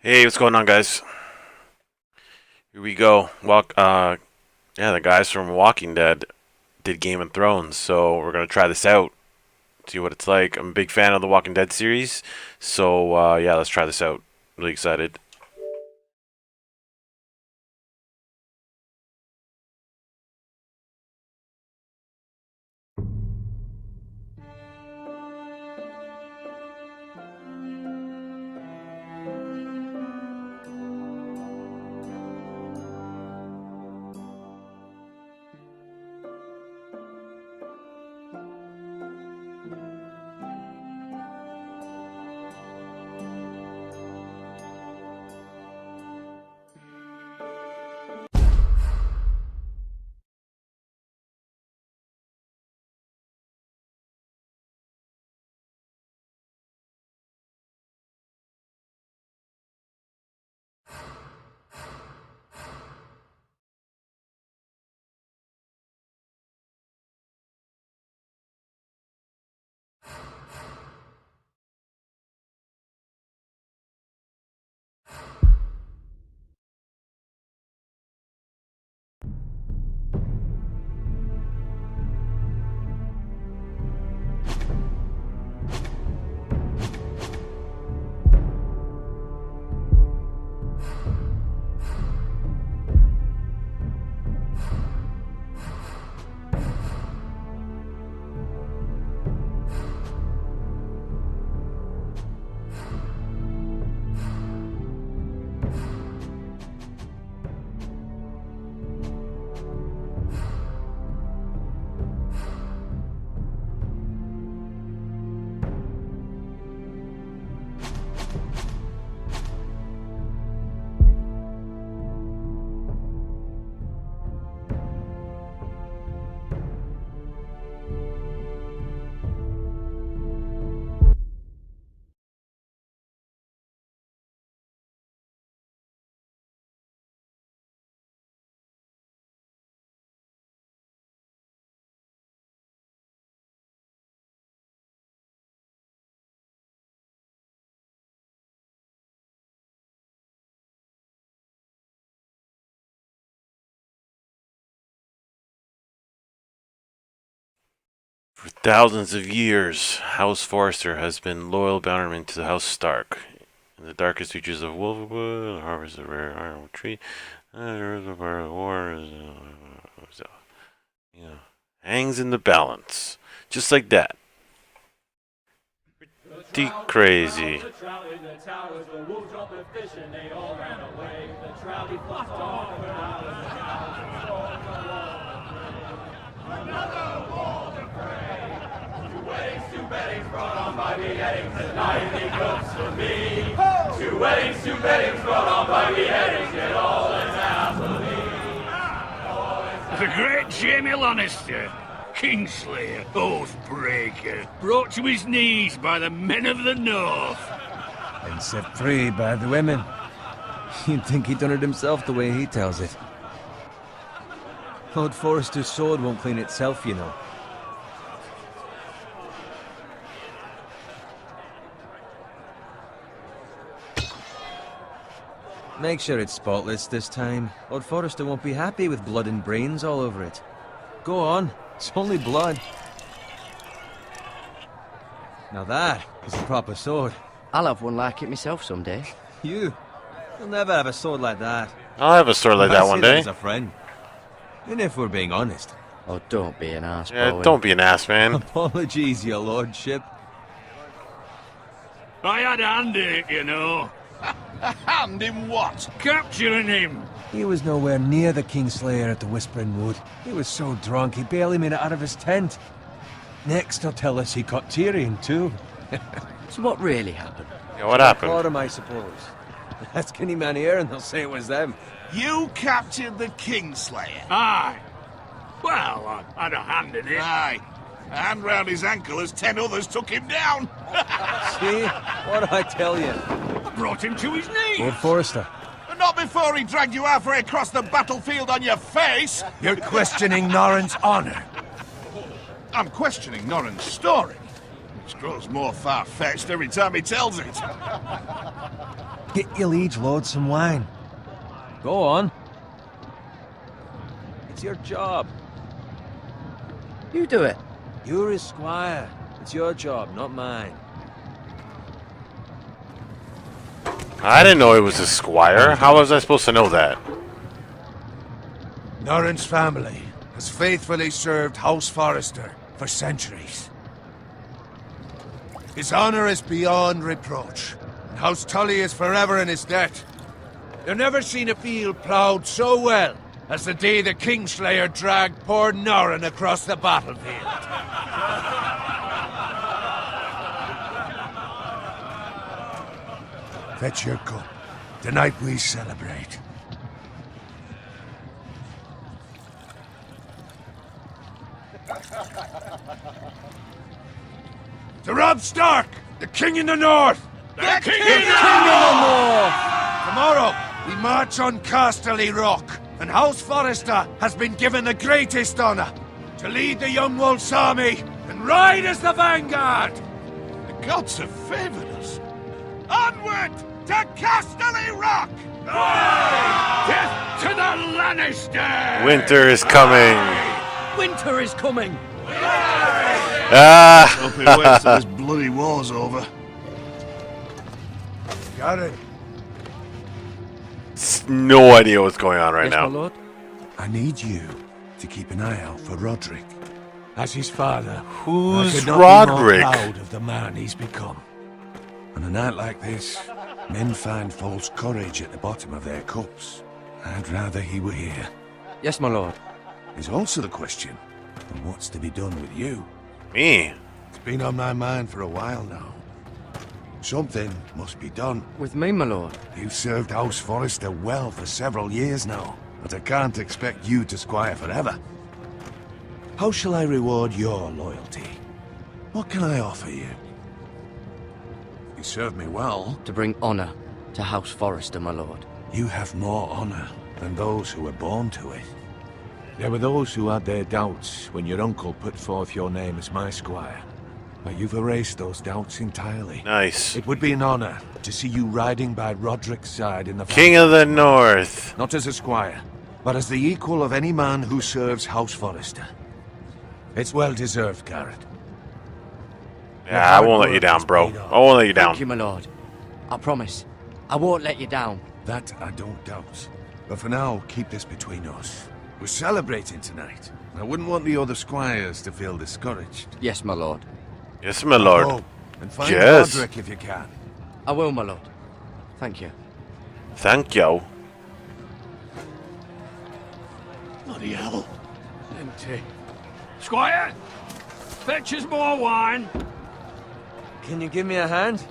Hey, what's going on, guys? Here we go. Yeah, the guys from Walking Dead did Game of Thrones, so we're gonna try this out, see what it's like. I'm a big fan of the Walking Dead series, so yeah, let's try this out. Really excited. For thousands of years, House Forrester has been loyal bannerman to the House Stark. In the darkest reaches of Wolfwood, harvest a rare iron tree. The war is, hangs in the balance, just like that. Pretty crazy. By beheadings and 90 cooks for me. 2 weddings brought on by beheadings, get all that's happily. The great Jaime Lannister, Kingslayer, Oathbreaker, brought to his knees by the men of the North. And set free by the women. You'd think he'd done it himself the way he tells it. Lord Forrester's sword won't clean itself, you know. Make sure it's spotless this time. Lord Forrester won't be happy with blood and brains all over it. Go on, it's only blood. Now that is a proper sword. I'll have one like it myself someday. You'll never have a sword like that. I'll have a sword like that one day. As a friend. And if we're being honest. Oh, don't be an ass, Yeah, Bowen. don't be an ass, man. Apologies, your lordship. I had a hand in it, you know. A hand in what? Capturing him. He was nowhere near the Kingslayer at the Whispering Wood. He was so drunk he barely made it out of his tent. Next he'll tell us he caught Tyrion too. So what really happened? Yeah, what Caught happened? him, I suppose. Ask any man here and they'll say it was them. You captured the Kingslayer. Aye. Well, I had a hand in it. Aye. A hand round his ankle as 10 others took him down. See? What did I tell you? I brought him to his knees. Lord Forrester. But not before he dragged you halfway across the battlefield on your face. You're questioning Norrin's honor. I'm questioning Norrin's story, which grows more far-fetched every time he tells it. Get your liege lord some wine. Go on. It's your job. You do it. You're his squire. It's your job, not mine. I didn't know he was a squire. How was I supposed to know that? Norrin's family has faithfully served House Forrester for centuries. His honor is beyond reproach, and House Tully is forever in his debt. You've never seen a field ploughed so well as the day the Kingslayer dragged poor Norrin across the battlefield. Fetch your cup. Tonight we celebrate. To Robb Stark, the King in the North! The King in the North! Tomorrow, we march on Casterly Rock, and House Forrester has been given the greatest honor to lead the Young Wolf's army and ride as the vanguard! The gods have favored us. Onward to Casterly Rock! Death to the Lannister! Winter is coming. Winter is coming. Ah! Hope he waits till this bloody war's over. Got it. No idea what's going on right Yes, now. my lord. I need you to keep an eye out for Roderick. As his father, Who's I could not be more Roderick? proud of the man he's become. On a night like this, men find false courage at the bottom of their cups. I'd rather he were here. Yes, my lord. There's also the question of what's to be done with you. Me? It's been on my mind for a while now. Something must be done. With me, my lord. You've served House Forrester well for several years now, but I can't expect you to squire forever. How shall I reward your loyalty? What can I offer you? You serve me well. To bring honor to House Forrester, my lord. You have more honor than those who were born to it. There were those who had their doubts when your uncle put forth your name as my squire. But you've erased those doubts entirely. Nice. It would be an honor to see you riding by Roderick's side in the King of the North. Not as a squire, but as the equal of any man who serves House Forrester. It's well deserved, Garrett. Yeah, I won't let you down, bro. I won't let you Thank you, down. my lord. I promise. I won't let you down. That I don't doubt. But for now, keep this between us. We're celebrating tonight. I wouldn't want the other squires to feel discouraged. Yes, my lord. Yes, my lord. Oh, and find Yes. Roderick if you can. I will, my lord. Thank you. Thank you. Bloody hell. Empty. Squire, fetch us more wine. Can you give me a hand?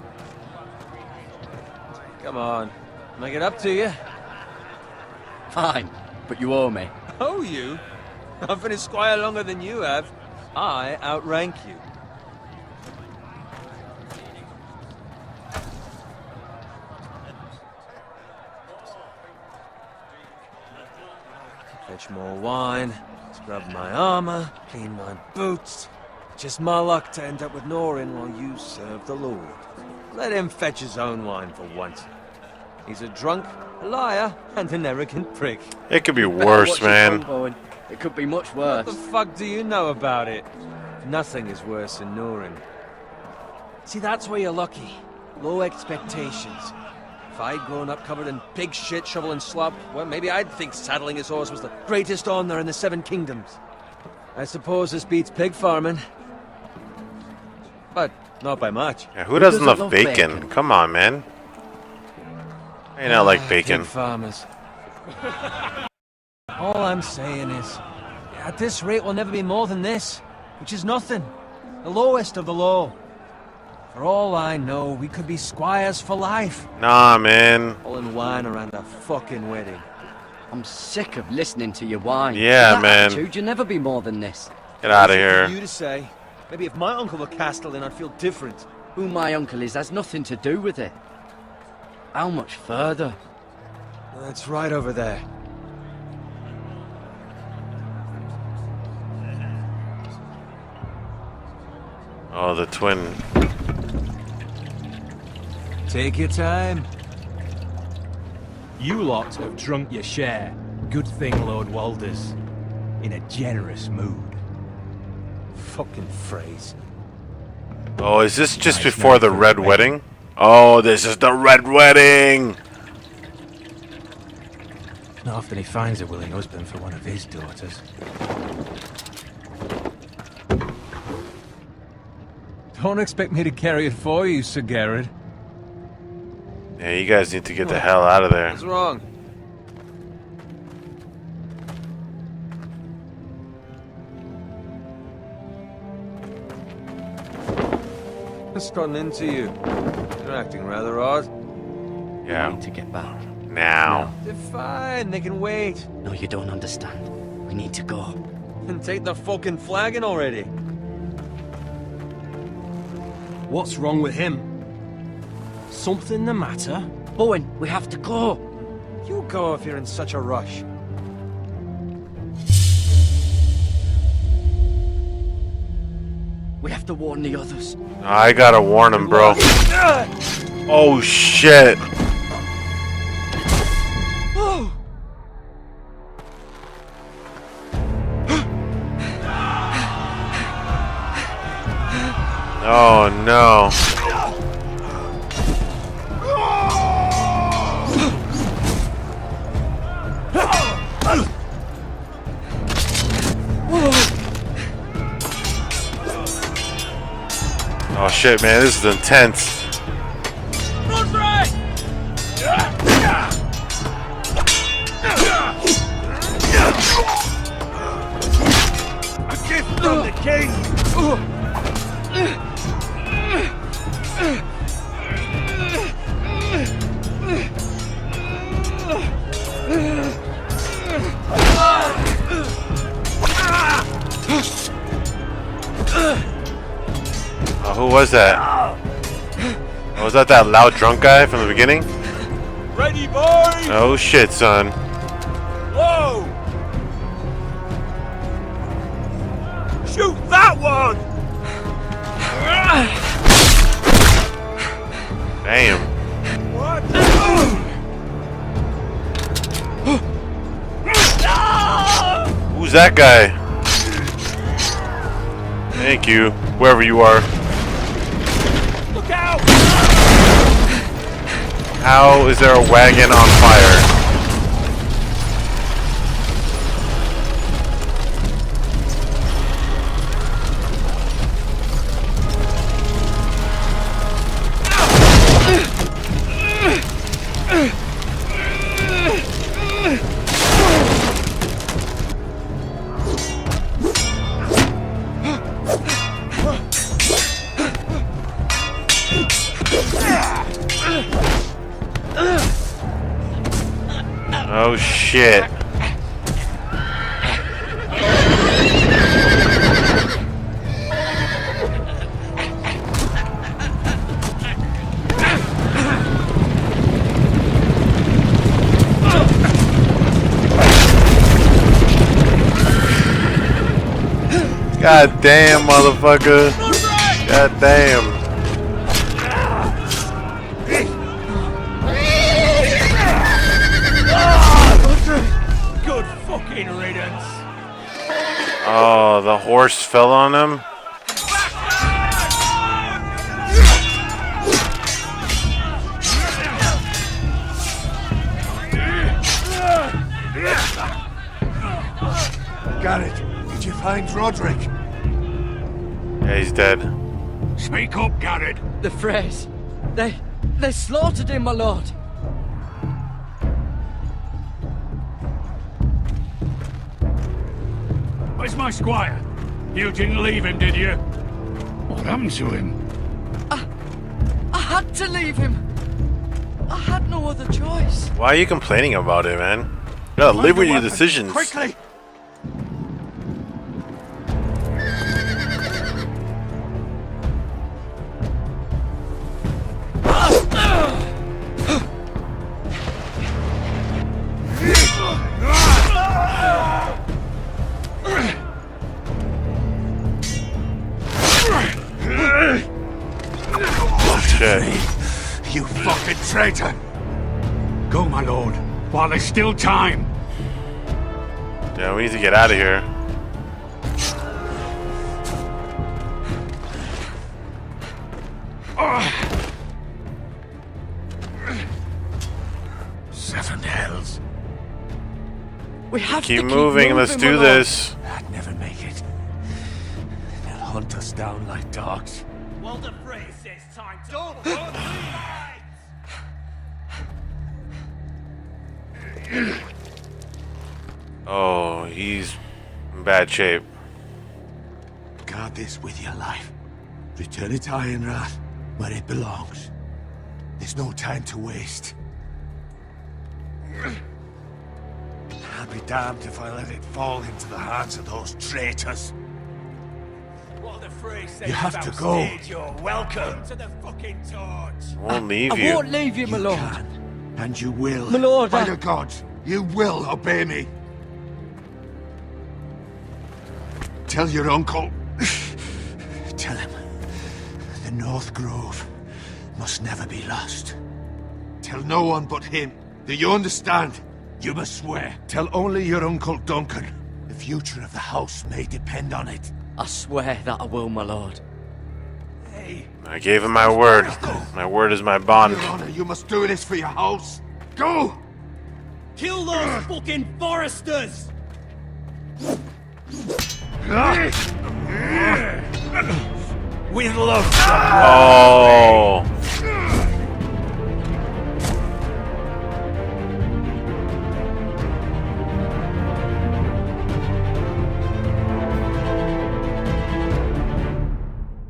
Come on. Make it up to you. Fine, but you owe me. Oh, you? I've been a squire longer than you have. I outrank you. Fetch more wine, scrub my armor, clean my boots. Just my luck to end up with Norrin while you serve the Lord. Let him fetch his own wine for once. He's a drunk, a liar, and an arrogant prick. It could be Better worse, watch your man. tongue, Bowen. It could be much What worse. the fuck do you know about it? Nothing is worse than Norrin. See, that's where you're lucky. Low expectations. If I'd grown up covered in pig shit, shovel and slop, well, maybe I'd think saddling his horse was the greatest honor in the Seven Kingdoms. I suppose this beats pig farming. But not by much. Yeah, who doesn't love love bacon? bacon? Come on, man. I not like bacon. Pig farmers. All I'm saying is, at this rate we'll never be more than this, which is nothing. The lowest of the low. For all I know, we could be squires for life. Nah, man. All in wine around a fucking wedding. I'm sick of listening to your whine. Yeah, With that man. attitude, you'll never be more than this. Get out of Easy for here. you to say. Maybe if my uncle were Castellan, I'd feel different. Who my uncle is has nothing to do with it. How much further? That's right over there. Oh, the twin. Take your time. You lot have drunk your share. Good thing Lord Walder's in a generous mood. Fucking phrase. Oh, is this just Nice before night the for a red wedding? Oh, this is the red wedding! Not often he finds a willing husband for one of his daughters. Don't expect me to carry it for you, Sir Garrett. Yeah, you guys need to get the hell out of there. What's wrong? What's gotten into you? You're acting rather odd. I Yeah, need to get back. now. They're fine, they can wait. No, you don't understand. We need to go. And take the fucking flagon already. What's wrong with him? Something the matter? Bowen, we have to go. You go if you're in such a rush. We have to warn the others. I gotta warn him, bro. Oh, shit. Oh, no. Oh shit, man, this is intense. A gift from the king! Oh, who was that? Oh, was that loud drunk guy from the beginning? Ready, boys! Oh shit, son. Whoa! Shoot that one! Damn. What? Who's that guy? Thank you, whoever you are. Look out! How is there a wagon on fire? Oh shit. God damn, motherfucker. God damn. Good fucking riddance! Oh, the horse fell on him? Garrett, did you find Roderick? Yeah, he's dead. Speak up, Garrett! The Freys. They slaughtered him, my lord. Where's my squire? You didn't leave him, did you? What happened to him? had to leave him. I had no other choice. Why are you complaining about it, man? You gotta live with your decisions. Quickly! Shit. You fucking traitor! Go, my lord, while there's still time. Yeah, we need to get out of here. Seven hells. We have Keep to moving. Let's my do lord. this. I'd never make it. They'll hunt us down like dogs. Walder Frey says time to... Don't Oh, he's in bad shape. Guard this with your life. Return it to Ironrath, where it belongs. There's no time to waste. I'll be damned if I let it fall into the hands of those traitors. Walder Frey says You have to go. You're welcome to the fucking torch. Won't leave I you. won't leave you, my You lord. can, and you will. My lord, By the gods, you will obey me. Tell your uncle. Tell him the North Grove must never be lost. Tell no one but him. Do you understand? You must swear. Tell only your Uncle Duncan. The future of the house may depend on it. I swear that I will, my lord. I gave him my word. My word is my bond. Your honor, you must do this for your house. Go! Kill those fucking foresters! With love. Oh.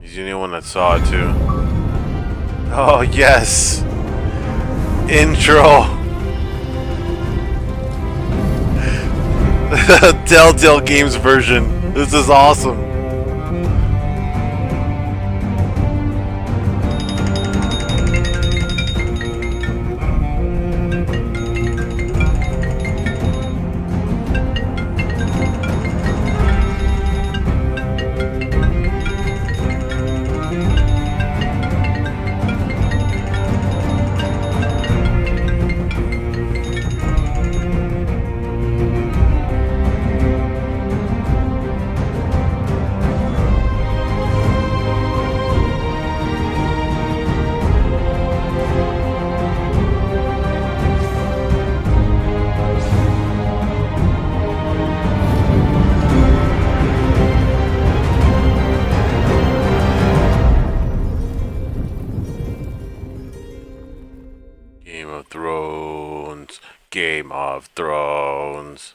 He's the only one that saw it too. Oh yes. Intro. Telltale Games version. This is awesome. Game of Thrones. Game of Thrones.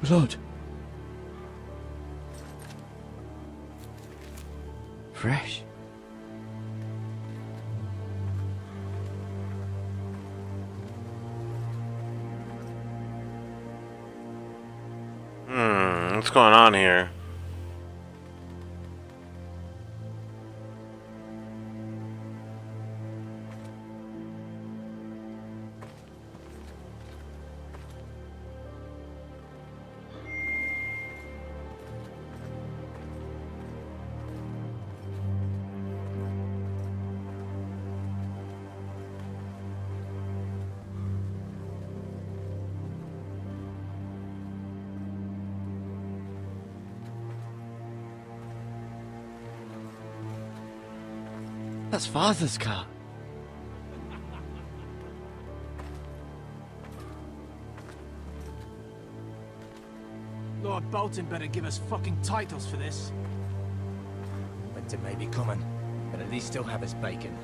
Blood. Fresh. What's going on here? That's Father's car. Lord Bolton better give us fucking titles for this. Winter may be coming, but at least he'll have his bacon.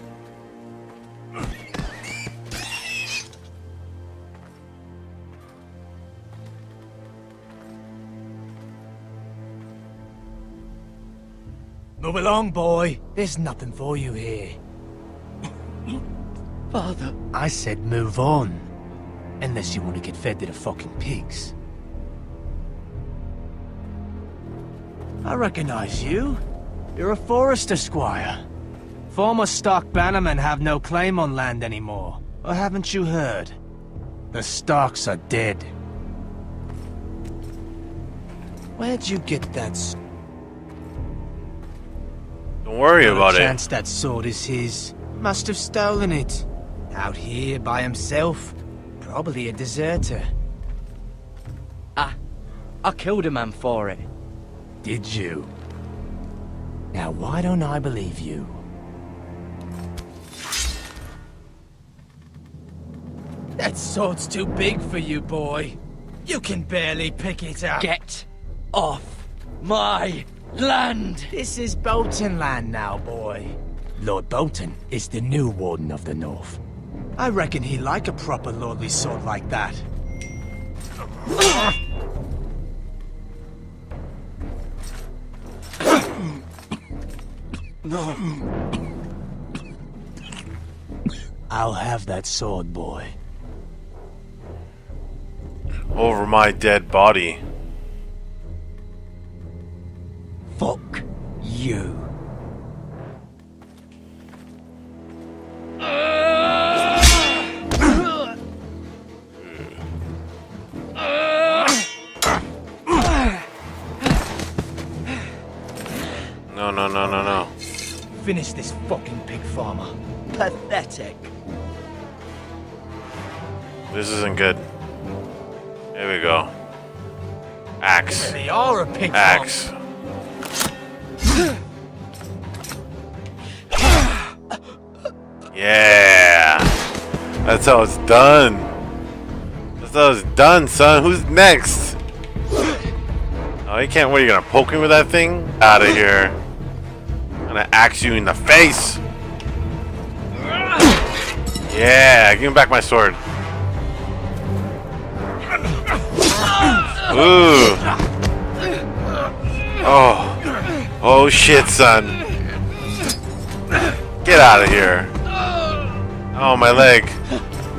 Move along, boy. There's nothing for you here. Father. I said move on. Unless you want to get fed to the fucking pigs. I recognize you. You're a Forrester squire. Former Stark bannermen have no claim on land anymore. Or haven't you heard? The Starks are dead. Where'd you get that Don't worry about it. chance that sword is his. Must have stolen it. Out here by himself. Probably a deserter. I killed a man for it. Did you? Now why don't I believe you? That sword's too big for you, boy. You can barely pick it up. Get off my land! This is Bolton land now, boy. Lord Bolton is the new Warden of the North. I reckon he'd like a proper lordly sword like that. No. I'll have that sword, boy. Over my dead body. Fuck you. No. Finish this fucking pig farmer. Pathetic. This isn't good. There we go. Axe. They are a pig Axe. Yeah. That's how it's done. That's how it's done, son. Who's next? Oh, you can't. What, are you gonna poke me with that thing? Out of here. I'm gonna axe you in the face. Yeah, give me back my sword. Ooh. Oh shit, son. Get out of here. Oh, my leg.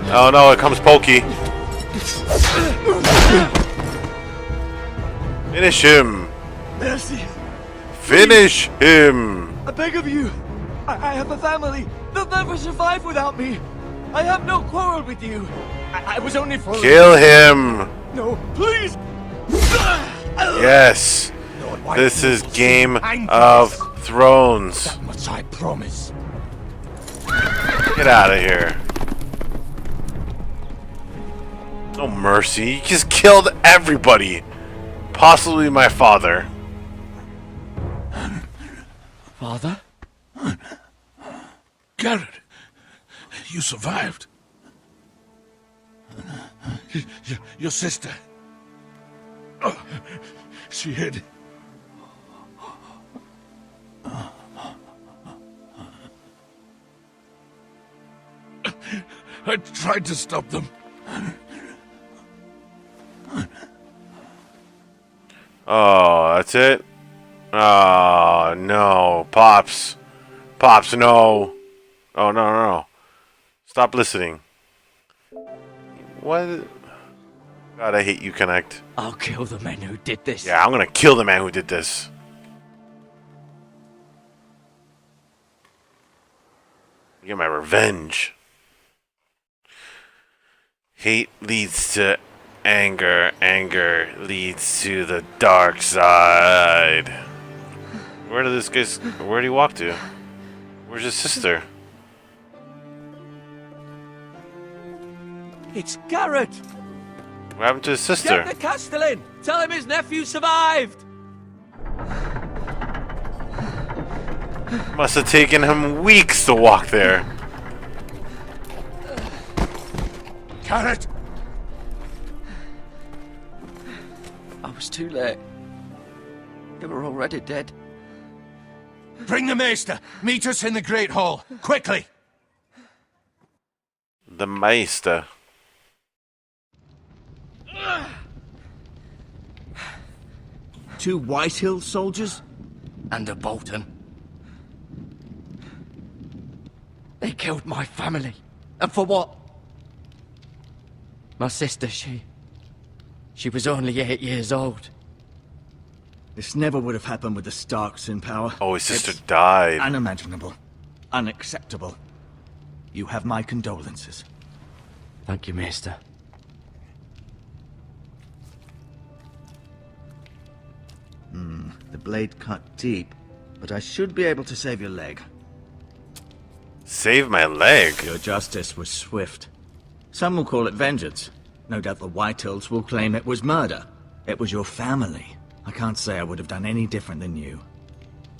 Oh no, it comes pokey. Finish him. Mercy. Finish him. I beg of you. I have a family. They'll never survive without me. I have no quarrel with you. I was only for... Kill him. No, please. Yes. Lord, this is Game of Thrones. That much I promise. Get out of here. No mercy. You just killed everybody. Possibly my father. Father? Garrett, you survived. Your sister. Oh, she hid. I tried to stop them. Oh, that's it? Oh, no. Pops. Pops, no. Oh, no. Stop listening. What? God, I hate you, Connect. I'll kill the men who did this. Yeah, I'm gonna kill the man who did this. Get my revenge. Hate leads to anger. Anger leads to the dark side. Where did this guy... Where did he walk to? Where's his sister? It's Garrett! What happened to his sister? Get the Castellan! Tell him his nephew survived! Must have taken him weeks to walk there. Carrot! I was too late. They were already dead. Bring the Maester! Meet us in the Great Hall! Quickly! The Meister. Two Whitehill soldiers? And a Bolton. They killed my family. And for what? My sister, she was only 8 years old. This never would have happened with the Starks in power. Oh, his sister It's died. unimaginable. Unacceptable. You have my condolences. Thank you, Maester. The blade cut deep, but I should be able to save your leg. Save my leg. Your justice was swift. Some will call it vengeance. No doubt the Whitehills will claim it was murder. It was your family. I can't say I would have done any different than you.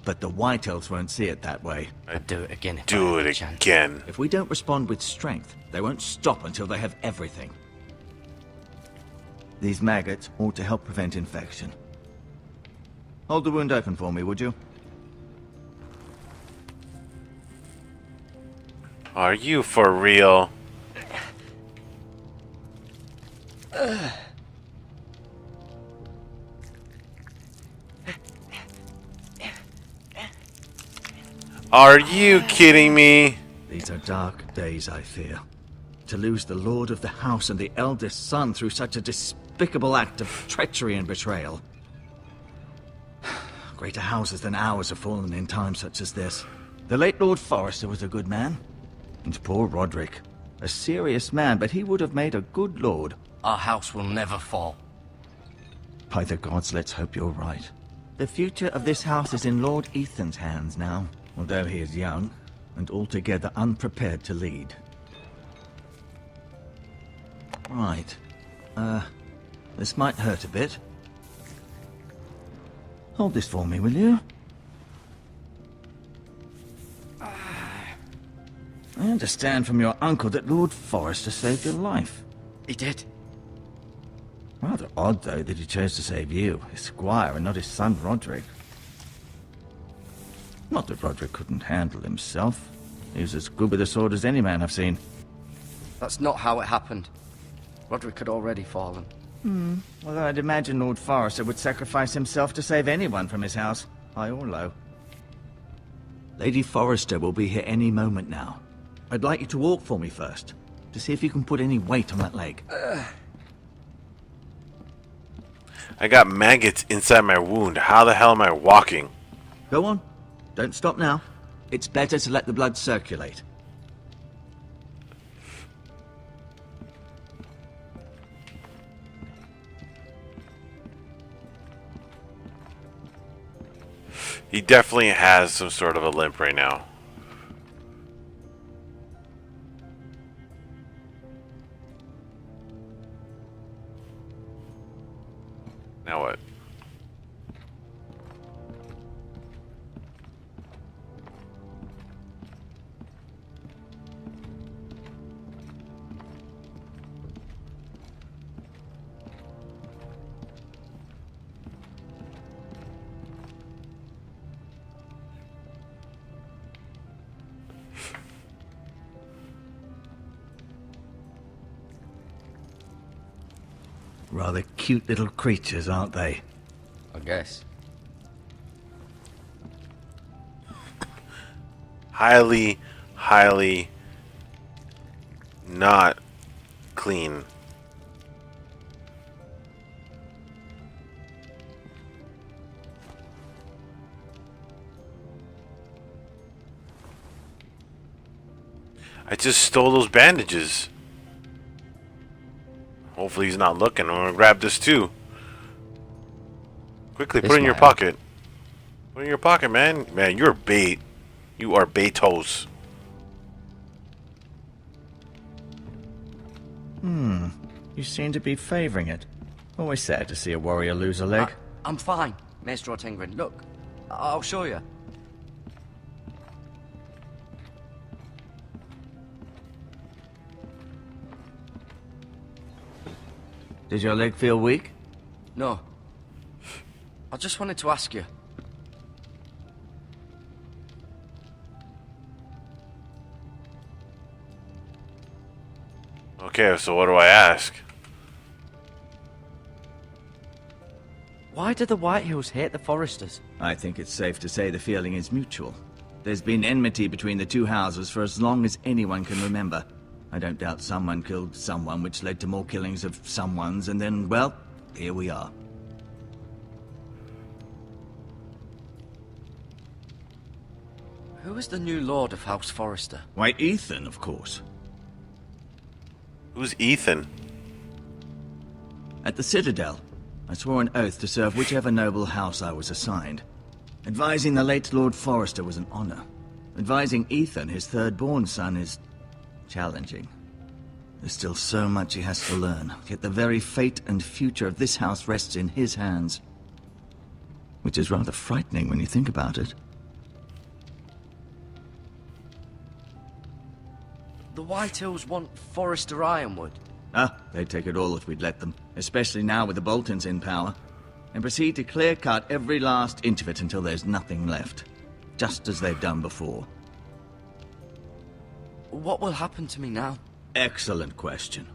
But the Whitehills won't see it that way. I'd do it again if I Do had the it chance. again. If we don't respond with strength, they won't stop until they have everything. These maggots ought to help prevent infection. Hold the wound open for me, would you? Are you for real? Are you kidding me? These are dark days, I fear. To lose the lord of the house and the eldest son through such a despicable act of treachery and betrayal. Greater houses than ours have fallen in times such as this. The late Lord Forrester was a good man. And poor Roderick. A serious man, but he would have made a good lord. Our house will never fall. By the gods, let's hope you're right. The future of this house is in Lord Ethan's hands now, although he is young and altogether unprepared to lead. Right. This might hurt a bit. Hold this for me, will you? I understand from your uncle that Lord Forrester saved your life. He did. Rather odd, though, that he chose to save you, his squire, and not his son Roderick. Not that Roderick couldn't handle himself. He was as good with a sword as any man I've seen. That's not how it happened. Roderick had already fallen. Although I'd imagine Lord Forrester would sacrifice himself to save anyone from his house, high or low. Lady Forrester will be here any moment now. I'd like you to walk for me first, to see if you can put any weight on that leg. I got maggots inside my wound. How the hell am I walking? Go on. Don't stop now. It's better to let the blood circulate. He definitely has some sort of a limp right now. Now what? Rather cute little creatures, aren't they? I guess. Highly, highly not clean. I just stole those bandages. Hopefully he's not looking. I'm gonna grab this too. Quickly, put it in your pocket. Put it in your pocket, man. Man, you're bait. You are Betos. You seem to be favoring it. Always sad to see a warrior lose a leg. I'm fine, Maester Ortingren. Look, I'll show you. Does your leg feel weak? No. I just wanted to ask you. Okay, so what do I ask? Why do the Whitehills hate the Forresters? I think it's safe to say the feeling is mutual. There's been enmity between the two houses for as long as anyone can remember. I don't doubt someone killed someone, which led to more killings of someones, and then, well, here we are. Who is the new Lord of House Forrester? Why, Ethan, of course. Who's Ethan? At the Citadel, I swore an oath to serve whichever noble house I was assigned. Advising the late Lord Forrester was an honor. Advising Ethan, his third-born son, is challenging. There's still so much he has to learn, yet the very fate and future of this house rests in his hands. Which is rather frightening when you think about it. The Whitehills want Forrester Ironwood. They'd take it all if we'd let them, especially now with the Boltons in power, and proceed to clear-cut every last inch of it until there's nothing left, just as they've done before. What will happen to me now? Excellent question.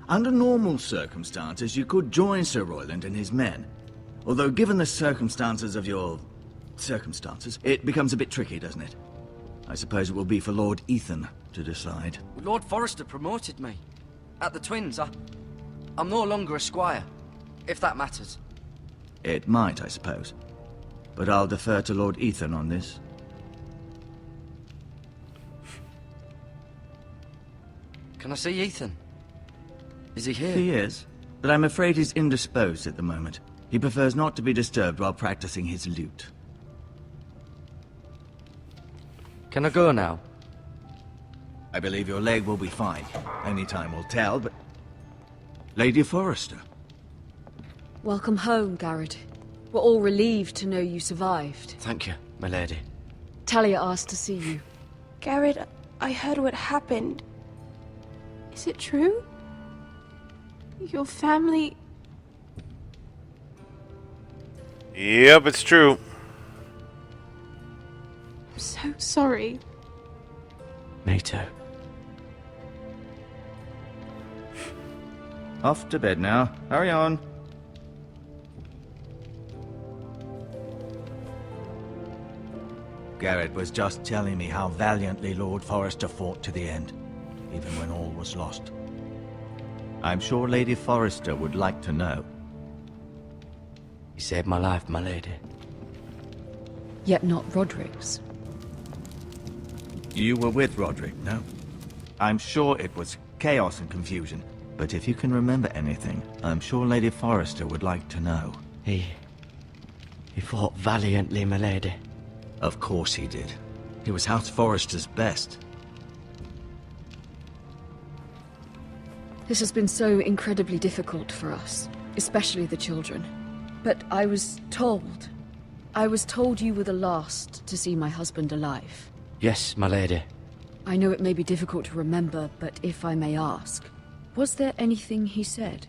Under normal circumstances, you could join Sir Royland and his men. Although given the circumstances of your circumstances, it becomes a bit tricky, doesn't it? I suppose it will be for Lord Ethan to decide. Lord Forrester promoted me. At the Twins, I'm no longer a squire, if that matters. It might, I suppose. But I'll defer to Lord Ethan on this. Can I see Ethan? Is he here? He is, but I'm afraid he's indisposed at the moment. He prefers not to be disturbed while practicing his lute. Can I go now? I believe your leg will be fine. Only time will tell, but... Lady Forrester. Welcome home, Garrett. We're all relieved to know you survived. Thank you, my lady. Talia asked to see you. Garrett, I heard what happened. Is it true? Your family... Yep, it's true. I'm so sorry. Me too. Off to bed now. Hurry on. Garrett was just telling me how valiantly Lord Forrester fought to the end, even when all was lost. I'm sure Lady Forrester would like to know. You saved my life, my lady. Yet not Roderick's. You were with Roderick, no? I'm sure it was chaos and confusion, but if you can remember anything, I'm sure Lady Forrester would like to know. He fought valiantly, my lady. Of course he did. He was House Forrester's best. This has been so incredibly difficult for us, especially the children. But I was told you were the last to see my husband alive. Yes, my lady. I know it may be difficult to remember, but if I may ask, was there anything he said?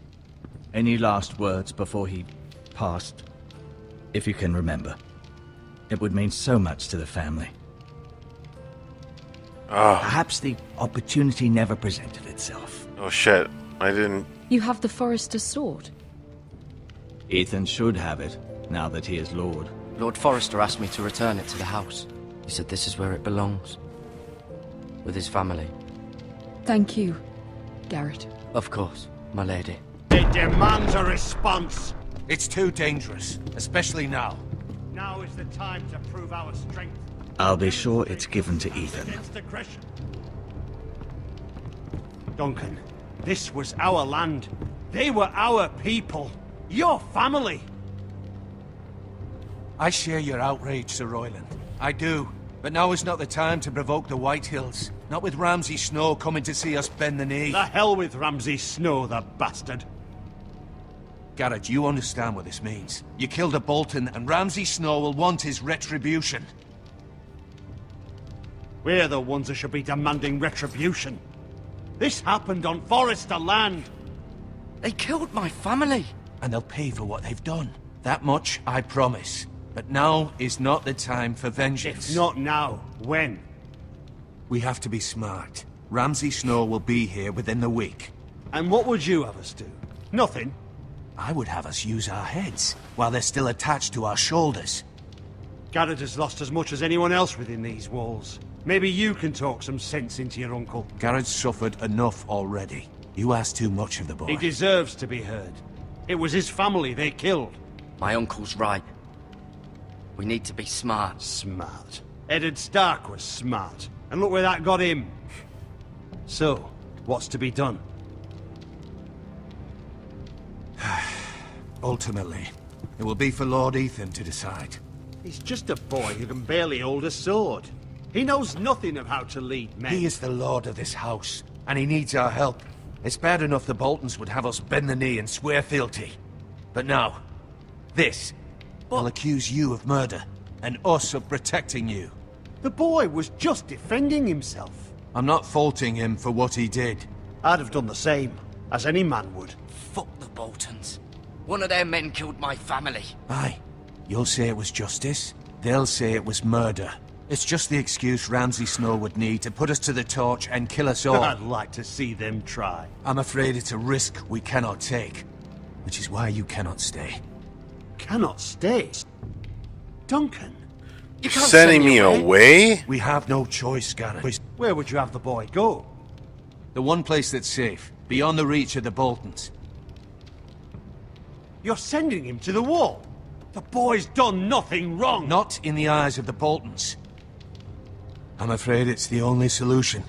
Any last words before he passed? If you can remember. It would mean so much to the family. Oh. Perhaps the opportunity never presented itself. Oh shit. I didn't... You have the Forrester's sword. Ethan should have it, now that he is Lord. Lord Forrester asked me to return it to the house. He said this is where it belongs. With his family. Thank you, Garrett. Of course, my lady. It demands a response. It's too dangerous, especially now. Now is the time to prove our strength. I'll be sure it's given to Ethan. Against aggression. Duncan, this was our land. They were our people. Your family. I share your outrage, Sir Royland. I do. But now is not the time to provoke the Whitehills. Not with Ramsay Snow coming to see us bend the knee. The hell with Ramsay Snow, the bastard. Garrett, you understand what this means. You killed a Bolton, and Ramsay Snow will want his retribution. We're the ones who should be demanding retribution. This happened on Forrester land. They killed my family. And they'll pay for what they've done. That much I promise. But now is not the time for vengeance. If not now, when? We have to be smart. Ramsay Snow will be here within the week. And what would you have us do? Nothing. I would have us use our heads, while they're still attached to our shoulders. Garrett has lost as much as anyone else within these walls. Maybe you can talk some sense into your uncle. Garrett's suffered enough already. You ask too much of the boy. He deserves to be heard. It was his family they killed. My uncle's right. We need to be smart. Smart. Eddard Stark was smart. And look where that got him. So, what's to be done? Ultimately, it will be for Lord Ethan to decide. He's just a boy who can barely hold a sword. He knows nothing of how to lead men. He is the lord of this house, and he needs our help. It's bad enough the Boltons would have us bend the knee and swear fealty. But now, this will accuse you of murder, and us of protecting you. The boy was just defending himself. I'm not faulting him for what he did. I'd have done the same, as any man would. Fuck the Boltons. One of their men killed my family. Aye. You'll say it was justice. They'll say it was murder. It's just the excuse Ramsay Snow would need to put us to the torch and kill us all. I'd like to see them try. I'm afraid it's a risk we cannot take. Which is why you cannot stay. Cannot stay? Duncan? You can't Sending send me away? We have no choice, Garrett. Where would you have the boy go? The one place that's safe, beyond the reach of the Boltons. You're sending him to the wall? The boy's done nothing wrong! Not in the eyes of the Boltons. I'm afraid it's the only solution.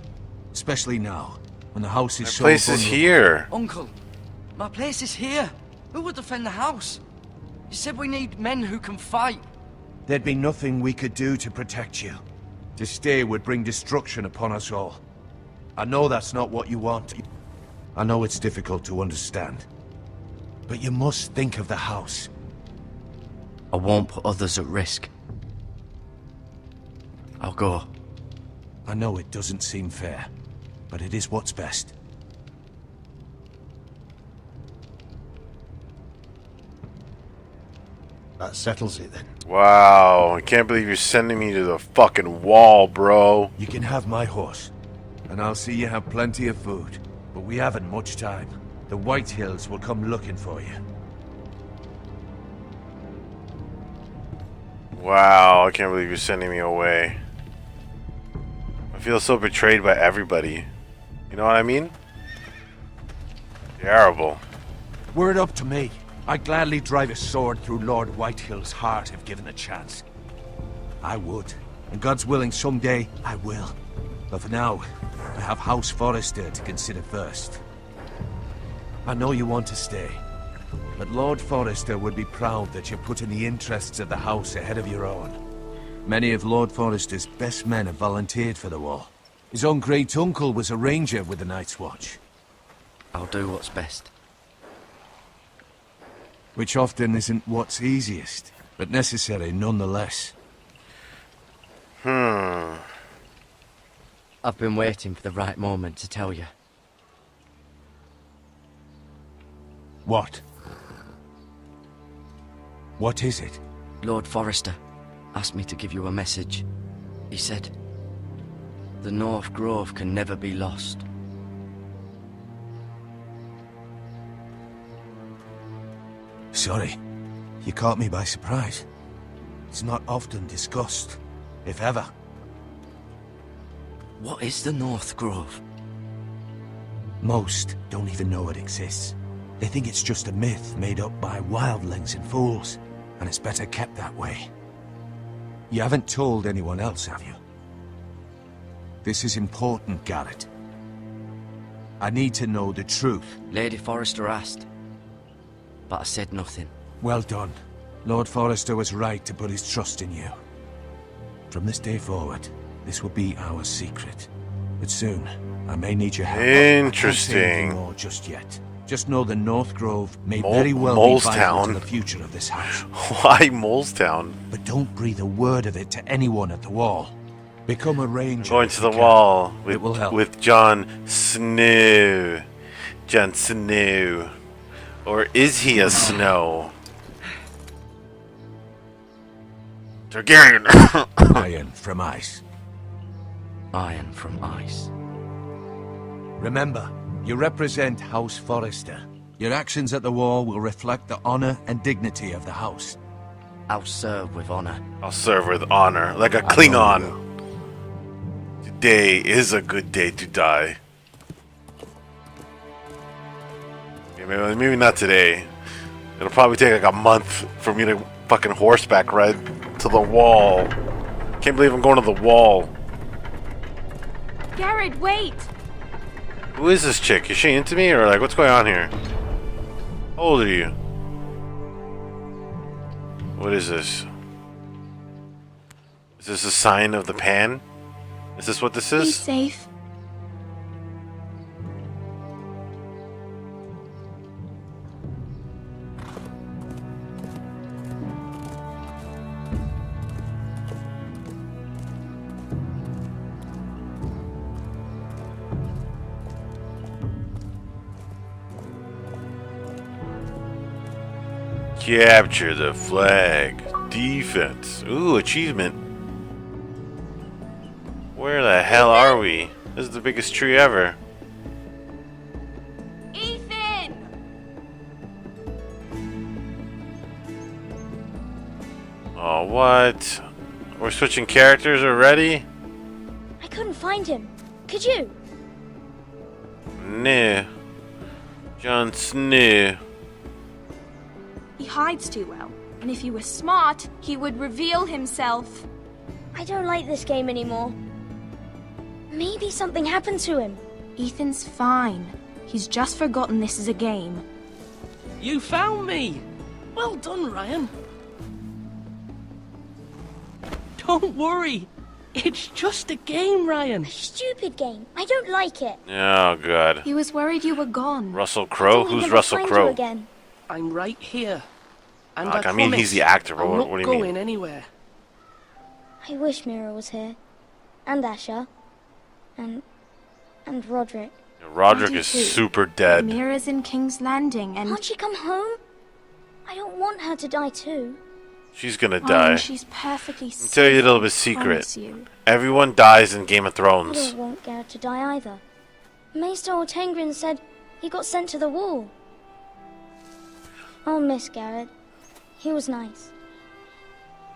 Especially now, when the house is My so place is vulnerable. here. Uncle, my place is here. Who would defend the house? You said we need men who can fight. There'd be nothing we could do to protect you. To stay would bring destruction upon us all. I know that's not what you want. I know it's difficult to understand. But you must think of the house. I won't put others at risk. I'll go. I know it doesn't seem fair, but it is what's best. That settles it then. Wow, I can't believe you're sending me to the fucking wall, bro. You can have my horse, and I'll see you have plenty of food. But we haven't much time. The White Hills will come looking for you. Wow, I can't believe you're sending me away. I feel so betrayed by everybody. You know what I mean? Terrible. Were it up to me, I'd gladly drive a sword through Lord Whitehill's heart if given the chance. I would. And God's willing, someday I will. But for now, I have House Forrester to consider first. I know you want to stay, but Lord Forrester would be proud that you're putting the interests of the house ahead of your own. Many of Lord Forrester's best men have volunteered for the war. His own great-uncle was a ranger with the Night's Watch. I'll do what's best. Which often isn't what's easiest, but necessary nonetheless. I've been waiting for the right moment to tell you. What? What is it? Lord Forrester asked me to give you a message. He said, the North Grove can never be lost. Sorry, you caught me by surprise. It's not often discussed, if ever. What is the North Grove? Most don't even know it exists. They think it's just a myth made up by wildlings and fools, and it's better kept that way. You haven't told anyone else, have you? This is important, Garrett. I need to know the truth. Lady Forrester asked, but I said nothing. Well done. Lord Forrester was right to put his trust in you. From this day forward, this will be our secret. But soon, I may need your help. Interesting. I can't say anything more just yet. Just know the North Grove may very well be vital to the future of this house. Why Molestown? But don't breathe a word of it to anyone at the wall. Become a ranger. Going to the wall It will help. with Jon Snow. Jon Snow. Or is he a snow? Targaryen! Iron from ice. Iron from ice. Remember, you represent House Forrester. Your actions at the war will reflect the honor and dignity of the house. I'll serve with honor. I'll serve with honor, like a Klingon. Today is a good day to die. Okay, maybe not today. It'll probably take like a month for me to fucking horseback ride to the wall. Can't believe I'm going to the wall. Garrett, wait! Who is this chick? Is she into me or like what's going on here? How old are you? What is this? Is this a sign of the pan? Is this what this Be is? safe. Capture the flag. Defense. Ooh, achievement. Where the hell are we? This is the biggest tree ever. Ethan! Oh, what? We're switching characters already? I couldn't find him. Could you? Nah. Jon Snow. He hides too well. And if he were smart, he would reveal himself. I don't like this game anymore. Maybe something happened to him. Ethan's fine. He's just forgotten this is a game. You found me! Well done, Ryan. Don't worry. It's just a game, Ryan. Stupid game. I don't like it. Oh, God. He was worried you were gone. Russell Crowe? Who's Russell Crowe? Again. I'm right here. And Like, I mean, promise he's the actor, but I'm what do you not mean? going anywhere. I wish Mira was here. And Asher. And Roderick. Roderick I do is too. super dead. Mira's in King's Landing and... Can't she come home? I don't want her to die too. She's gonna Oh, die. she's perfectly I'll tell you a little bit safe, I secret. promise you. Everyone dies in Game of I Thrones. don't want Garrett to die either. Maester Ortengrin said he got sent to the wall. I'll miss Garrett. He was nice.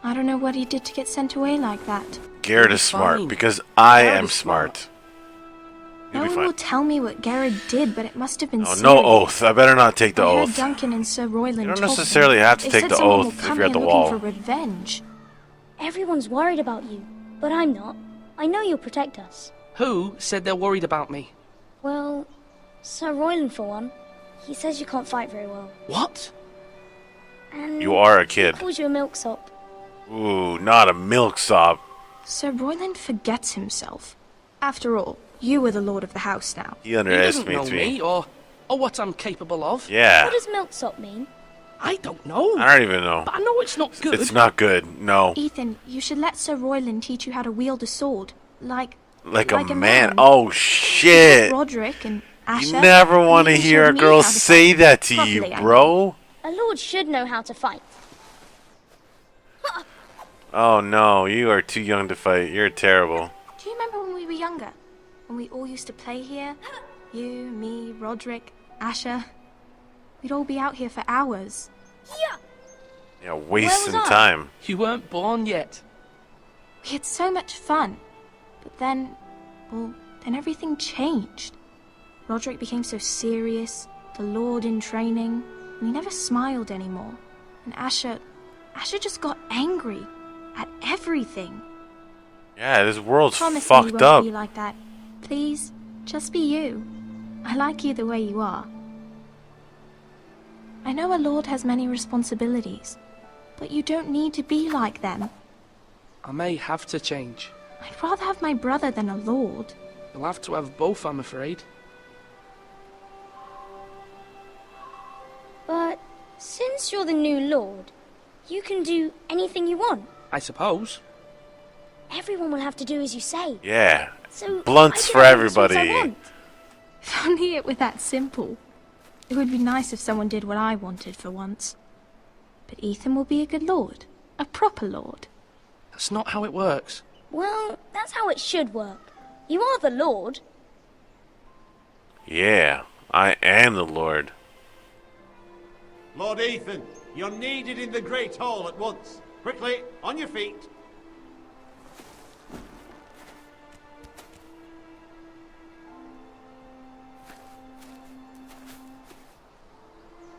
I don't know what he did to get sent away like that. Garrett is smart because I am smart. No You'll be one will fine. tell me what Garrett did, but it must have been Oh, serious. no oath. I better not take the I heard oath. Duncan and Sir Royland You don't told necessarily me. have to They take said the someone oath will if come you're at here the looking wall. for revenge. Everyone's worried about you, but I'm not. I know you'll protect us. Who said they're worried about me? Well, Sir Royland for one. He says you can't fight very well. What? And You are a kid. He calls you a milksop. Ooh, not a milksop. Sir Royland forgets himself. After all, you are the lord of the house now. He He doesn't underestimates know me. me or what I'm capable of. Yeah. What does milksop mean? I don't know. I don't even know. But I know it's not good. It's not good. No. Ethan, you should let Sir Royland teach you how to wield a sword. Like a man. Oh, shit. Roderick and Asher. You never want to Ethan hear a showed me girl how to say fight that to properly, you, I mean. bro. A lord should know how to fight. Oh, no. You are too young to fight. You're terrible. Do you remember when we were younger? When we all used to play here? You, me, Roderick, Asher. We'd all be out here for hours. Yeah, wasting I? time. You weren't born yet. We had so much fun. But then, well, then everything changed. Roderick became so serious, the Lord in training, and he never smiled anymore. And Asher just got angry at everything. Yeah, this world's Promise me you fucked won't up. be like that. Please, just be you. I like you the way you are. I know a lord has many responsibilities, but you don't need to be like them. I may have to change. I'd rather have my brother than a lord. You'll have to have both, I'm afraid. But since you're the new lord, you can do anything you want. I suppose. Everyone will have to do as you say. Yeah. So Blunts I for can have the swords I everybody. want. If only it were that simple. It would be nice if someone did what I wanted for once. But Ethan will be a good lord. A proper lord. That's not how it works. Well, that's how it should work. You are the Lord. Yeah, I am the Lord. Lord Ethan, you're needed in the Great Hall at once. Quickly, on your feet.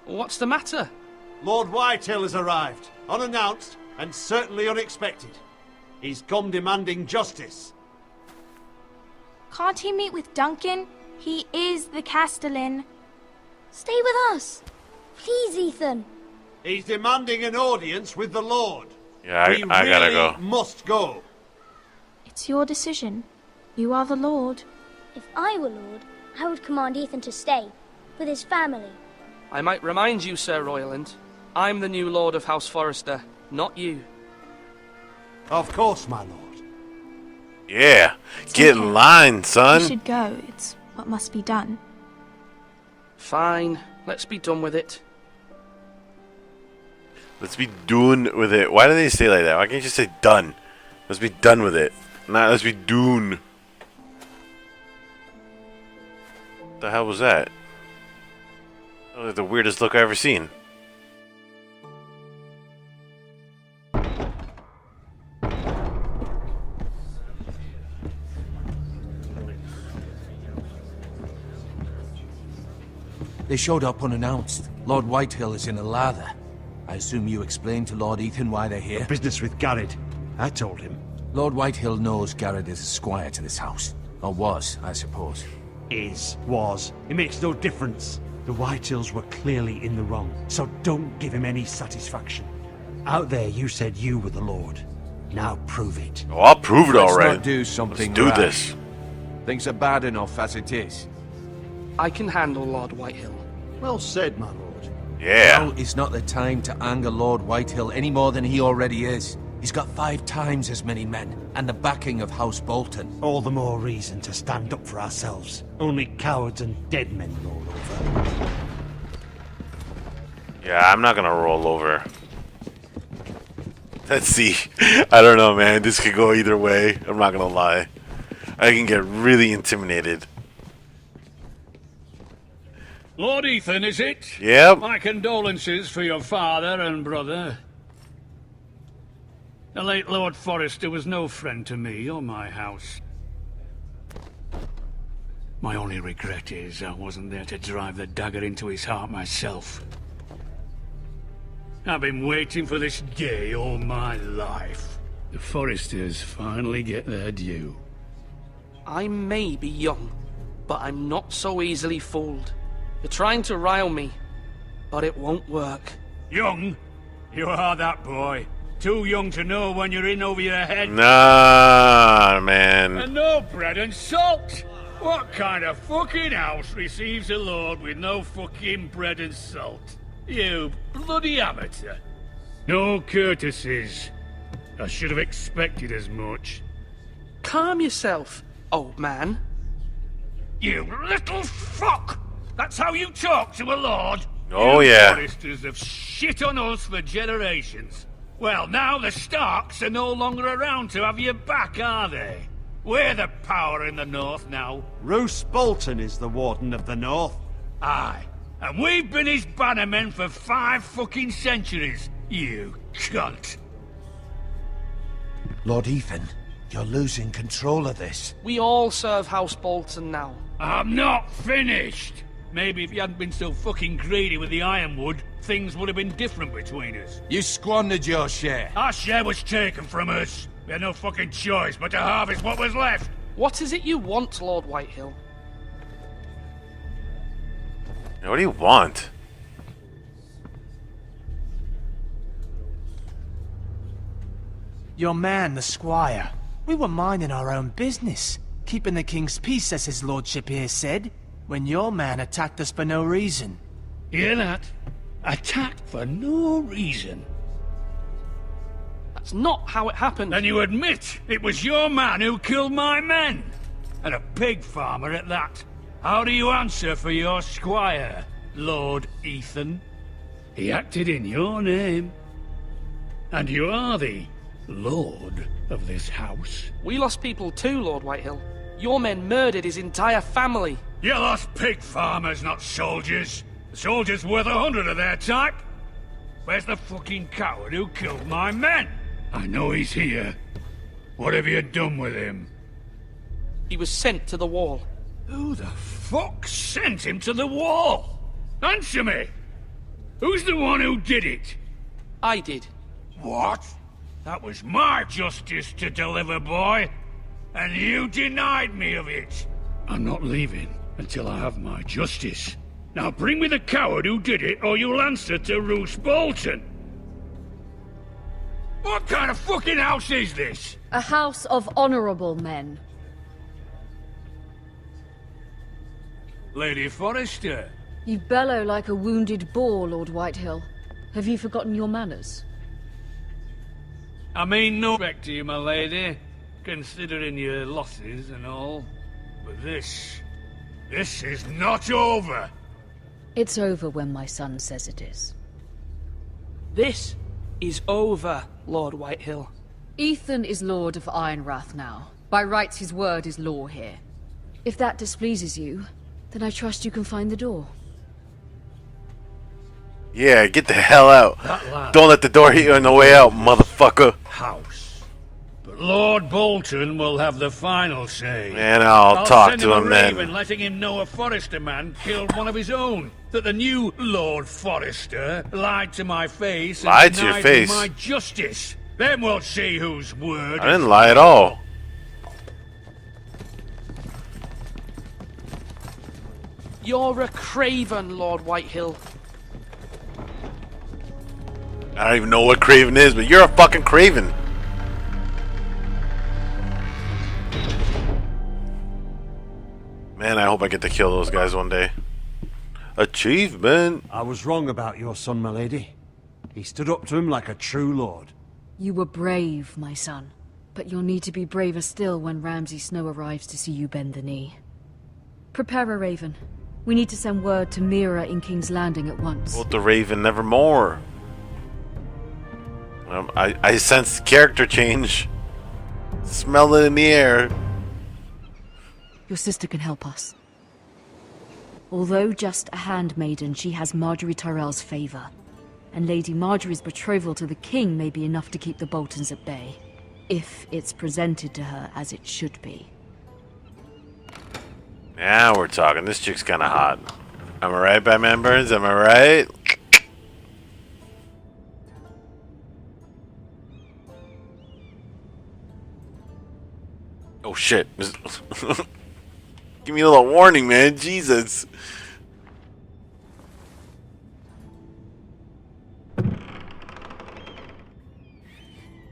What's the matter? Lord Whitehill has arrived, unannounced and certainly unexpected. He's come demanding justice. Can't he meet with Duncan? He is the Castellan. Stay with us. Please, Ethan. He's demanding an audience with the Lord. Yeah, I gotta really go. Must go. It's your decision. You are the Lord. If I were Lord, I would command Ethan to stay, with his family. I might remind you, Sir Royland, I'm the new Lord of House Forrester, not you. Of course, my lord. Yeah, get in line, son. You should go. It's what must be done. Fine, let's be done with it. Let's be done with it. Why do they say like that? Why can't you just say done? Let's be done with it. Not let's be done. What the hell was that? That was like the weirdest look I've ever seen. They showed up unannounced. Lord Whitehill is in a lather. I assume you explained to Lord Ethan why they're here? Business with Garrett. I told him. Lord Whitehill knows Garrett is a squire to this house. Or was, I suppose. Was. It makes no difference. The Whitehills were clearly in the wrong, so don't give him any satisfaction. Out there you said you were the Lord. Now prove it. Oh, I'll prove it already. Let's not do something Let's do rash. this. Things are bad enough as it is. I can handle Lord Whitehill. Well said, my lord. Yeah. Now is not the time to anger Lord Whitehill any more than he already is. He's got 5 times as many men, and the backing of House Bolton. All the more reason to stand up for ourselves. Only cowards and dead men roll over. Yeah, I'm not gonna roll over. Let's see. I don't know, man. This could go either way. I'm not gonna lie. I can get really intimidated. Lord Ethan, is it? Yep. My condolences for your father and brother. The late Lord Forrester was no friend to me or my house. My only regret is I wasn't there to drive the dagger into his heart myself. I've been waiting for this day all my life. The Forresters finally get their due. I may be young, but I'm not so easily fooled. You're trying to rile me, but it won't work. Young? You are that boy. Too young to know when you're in over your head. Nah, man. And no bread and salt! What kind of fucking house receives a lord with no fucking bread and salt? You bloody amateur. No courtesies. I should have expected as much. Calm yourself, old man. You little fuck! That's how you talk to a lord? Oh, You yeah. Forresters have shit on us for generations. Well, now the Starks are no longer around to have your back, are they? We're the power in the north now. Roose Bolton is the Warden of the North. Aye. And we've been his bannermen for 5 fucking centuries. You cunt. Lord Ethan, you're losing control of this. We all serve House Bolton now. I'm not finished. Maybe if you hadn't been so fucking greedy with the ironwood, things would have been different between us. You squandered your share. Our share was taken from us. We had no fucking choice but to harvest what was left. What is it you want, Lord Whitehill? What do you want? Your man, the squire. We were minding our own business, keeping the king's peace, as his lordship here said, when your man attacked us for no reason. Hear that? Attacked for no reason. That's not how it happened. Then you admit it was your man who killed my men. And a pig farmer at that. How do you answer for your squire? Lord Ethan. He acted in your name. And you are the lord of this house. We lost people too, Lord Whitehill. Your men murdered his entire family. You lost pig farmers, not soldiers. The soldiers worth 100 of their type. Where's the fucking coward who killed my men? I know he's here. What have you done with him? He was sent to the wall. Who the fuck sent him to the wall? Answer me! Who's the one who did it? I did. What? That was my justice to deliver, boy. And you denied me of it. I'm not leaving until I have my justice. Now bring me the coward who did it, or you'll answer to Roose Bolton. What kind of fucking house is this? A house of honorable men. Lady Forrester. You bellow like a wounded boar, Lord Whitehill. Have you forgotten your manners? I mean no respect to you, my lady, considering your losses and all. But this is not over. It's over when my son says it is. This is over, Lord Whitehill. Ethan is Lord of Ironrath now. By rights, his word is law here. If that displeases you, then I trust you can find the door. Yeah, get the hell out. Don't let the door hit you on the way out, motherfucker. House. But Lord Bolton will have the final say. Man, I'll talk send to him him a then. raven letting him know a Forrester man killed one of his own. That the new Lord Forrester lied to my face and Lied to your denied face? me my justice. Then we'll see whose word. I didn't lie at all. You're a craven, Lord Whitehill. I don't even know what Craven is, but you're a fucking Craven. Man, I hope I get to kill those guys one day. Achievement. I was wrong about your son, my lady. He stood up to him like a true lord. You were brave, my son. But you'll need to be braver still when Ramsay Snow arrives to see you bend the knee. Prepare a raven. We need to send word to Mira in King's Landing at once. Quote the Raven nevermore. I sense character change. Smell it in the air. Your sister can help us. Although just a handmaiden, she has Marjorie Tyrell's favor. And Lady Marjorie's betrothal to the king may be enough to keep the Boltons at bay. If it's presented to her as it should be. Now we're talking. This chick's kind of hot. Am I right, Batman Burns? Am I right? Oh shit. Give me a little warning, man. Jesus.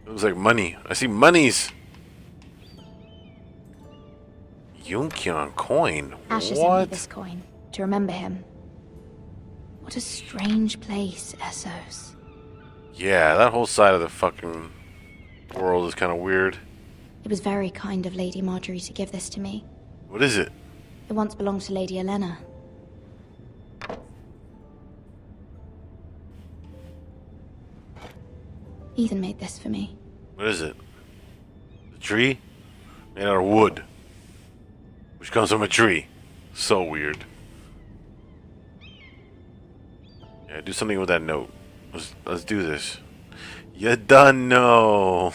It was like money. I see monies. Yunkion coin. Ash has sent me What? this coin to remember him. What a strange place, Essos. Yeah, that whole side of the fucking world is kind of weird. It was very kind of Lady Marjorie to give this to me. What is it? It once belonged to Lady Elena. Ethan made this for me. What is it? A tree? Made out of wood. Which comes from a tree. So weird. Yeah, do something with that note. Let's do this. You done know.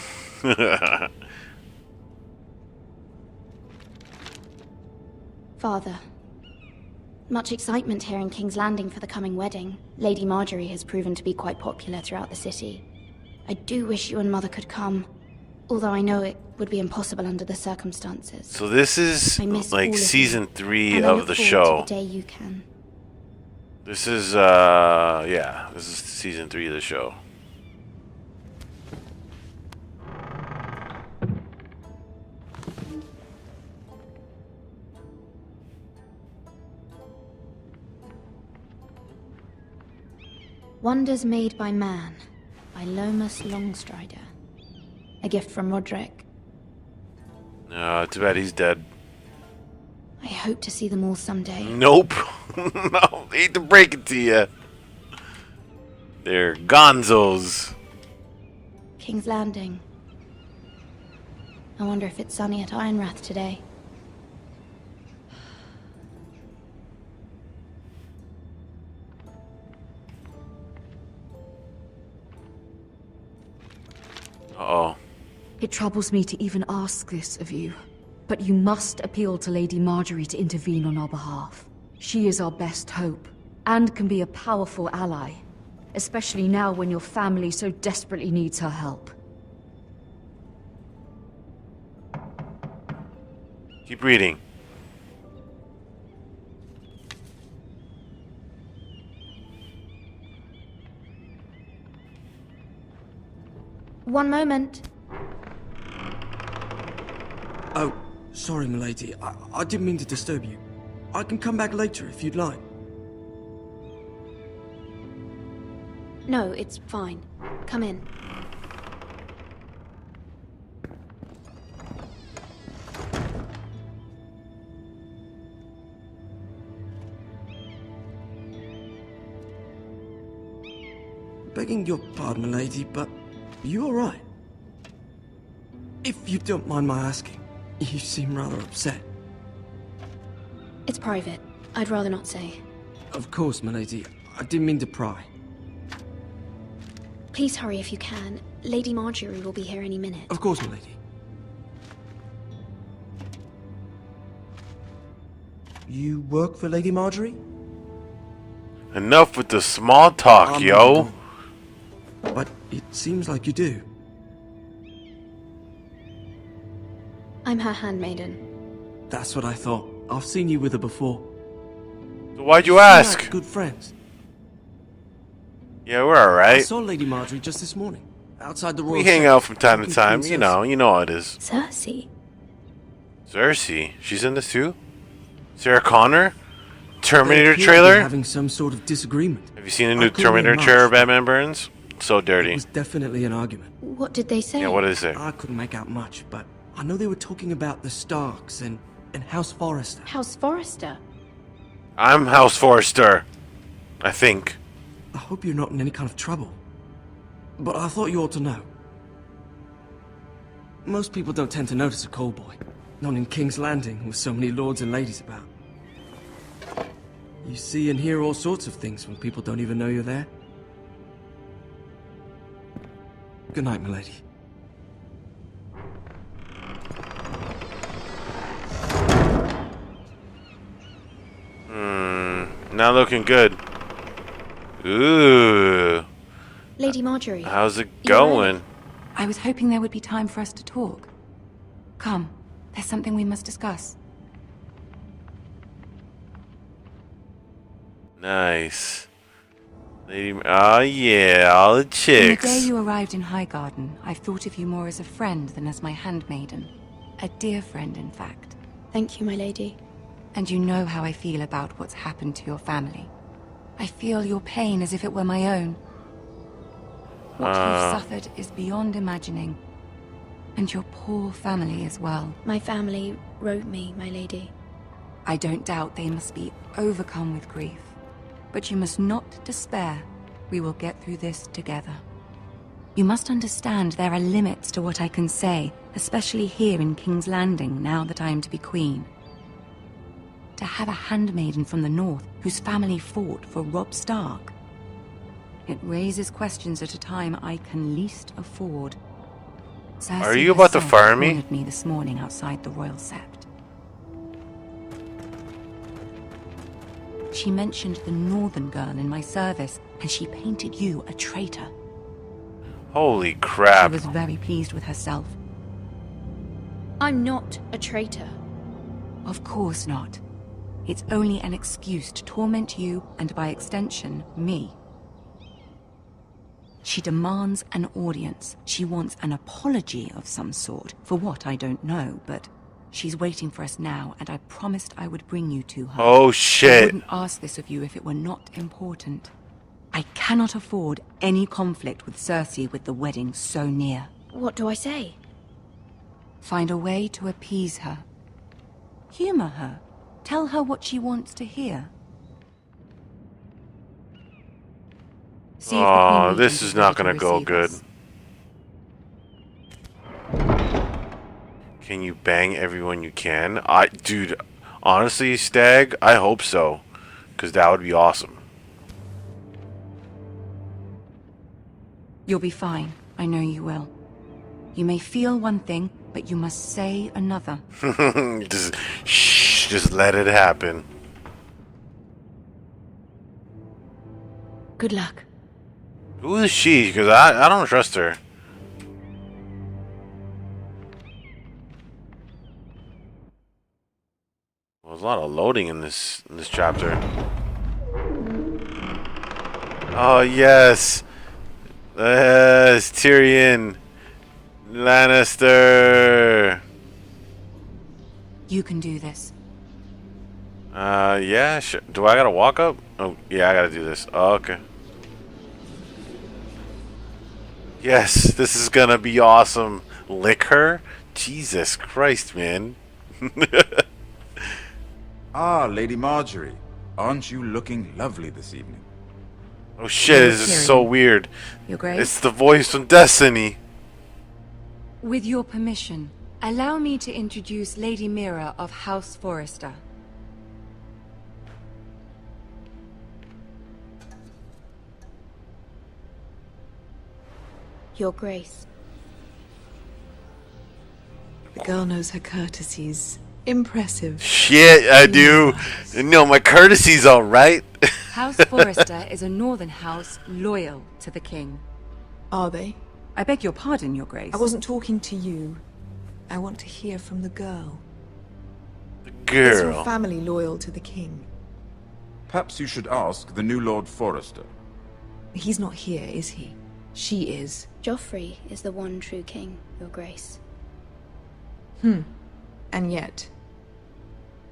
Father, much excitement here in King's Landing for the coming wedding. Lady Marjorie has proven to be quite popular throughout the city. I do wish you and Mother could come, although I know it would be impossible under the circumstances. So this is I miss all like of you, season 3 and I of look the forward show. to the day you can. This is yeah, this is season 3 of the show. Wonders Made by Man, by Lomas Longstrider. A gift from Roderick. No, too bad he's dead. I hope to see them all someday. Nope. No, hate to break it to you. They're gonzos. King's Landing. I wonder if it's sunny at Ironrath today. Uh-oh. It troubles me to even ask this of you, but you must appeal to Lady Marjorie to intervene on our behalf. She is our best hope, and can be a powerful ally, especially now when your family so desperately needs her help. Keep reading. One moment. Oh, sorry, milady. I didn't mean to disturb you. I can come back later if you'd like. No, it's fine. Come in. Begging your pardon, milady, but you all right? If you don't mind my asking, you seem rather upset. It's private. I'd rather not say. Of course, milady. I didn't mean to pry. Please hurry if you can. Lady Marjorie will be here any minute. Of course, milady. You work for Lady Marjorie? Enough with the small talk, yo. But it seems like you do. I'm her handmaiden. That's what I thought. I've seen you with her before. So why'd you seem ask? like good friends. Yeah, we're alright. I saw Lady Marjorie just this morning, outside the royal. We hang out from time to time, you know how it is. Cersei? Cersei? She's in this too? Sarah Connor? Terminator They appear to be trailer? having some sort of disagreement. Have you seen the I new couldn't Terminator hear much. trailer, Batman Burns? So dirty. It was definitely an argument. What did they say? Yeah, what is it? I couldn't make out much, but I know they were talking about the Starks and House Forrester. House Forrester? I'm House Forrester. I think. I hope you're not in any kind of trouble. But I thought you ought to know. Most people don't tend to notice a callboy. Not in King's Landing, with so many lords and ladies about. You see and hear all sorts of things when people don't even know you're there. Good night, milady. Not looking good. Ooh. Lady Marjorie. How's it going? I was hoping there would be time for us to talk. Come, there's something we must discuss. Nice. Lady, oh yeah, all the chicks. From the day you arrived in Highgarden, I've thought of you more as a friend than as my handmaiden. A dear friend, in fact. Thank you, my lady. And you know how I feel about what's happened to your family. I feel your pain as if it were my own. What you've suffered is beyond imagining. And your poor family as well. My family wrote me, my lady. I don't doubt they must be overcome with grief. But you must not despair. We will get through this together. You must understand there are limits to what I can say, especially here in King's Landing, now that I am to be queen. To have a handmaiden from the north whose family fought for Robb Stark. It raises questions at a time I can least afford. Cersei Are you about to herself fire me? warned me this morning outside the Royal Sept. She mentioned the northern girl in my service, and she painted you a traitor. Holy crap. She was very pleased with herself. I'm not a traitor. Of course not. It's only an excuse to torment you, and by extension, me. She demands an audience. She wants an apology of some sort, for what I don't know, but she's waiting for us now, and I promised I would bring you to her. Oh shit. I wouldn't ask this of you if it were not important. I cannot afford any conflict with Cersei with the wedding so near. What do I say? Find a way to appease her. Humor her. Tell her what she wants to hear. See if the Oh, Queen this Regent is not ready gonna to go receive good. us. Can you bang everyone you can? Dude, honestly, Stag, I hope so. Because that would be awesome. You'll be fine. I know you will. You may feel one thing, but you must say another. just let it happen. Good luck. Who is she? Because I don't trust her. Well, there's a lot of loading in this chapter. Oh yes, yes, Tyrion Lannister. You can do this. Yeah, sure. Do I gotta walk up? Oh, yeah, I gotta do this. Oh, okay. Yes, this is gonna be awesome. Lick her? Jesus Christ, man. Ah, Lady Marjorie. Aren't you looking lovely this evening? Oh shit, this is so weird. Your Grace? It's the voice from Destiny. With your permission, allow me to introduce Lady Mira of House Forrester. Your Grace. The girl knows her courtesies. Impressive. Shit, I do. No, my courtesy's alright. House Forrester is a northern house loyal to the king. Are they? I beg your pardon, Your Grace. I wasn't talking to you. I want to hear from the girl. Girl. Is your family loyal to the king? Perhaps you should ask the new Lord Forrester. He's not here, is he? She is. Joffrey is the one true king, Your Grace. And yet,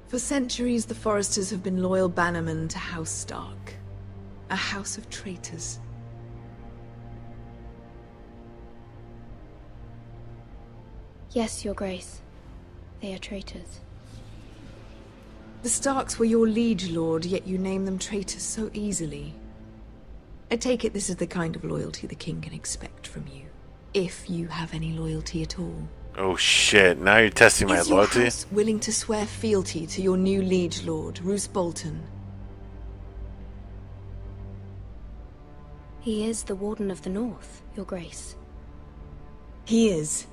for centuries the Forresters have been loyal bannermen to House Stark. A house of traitors. Yes, Your Grace. They are traitors. The Starks were your liege lord, yet you name them traitors so easily. I take it this is the kind of loyalty the king can expect from you. If you have any loyalty at all. Oh shit, now you're testing my Is your loyalty? house willing to swear fealty to your new liege lord, Roose Bolton? He is the Warden of the North, Your Grace. He is.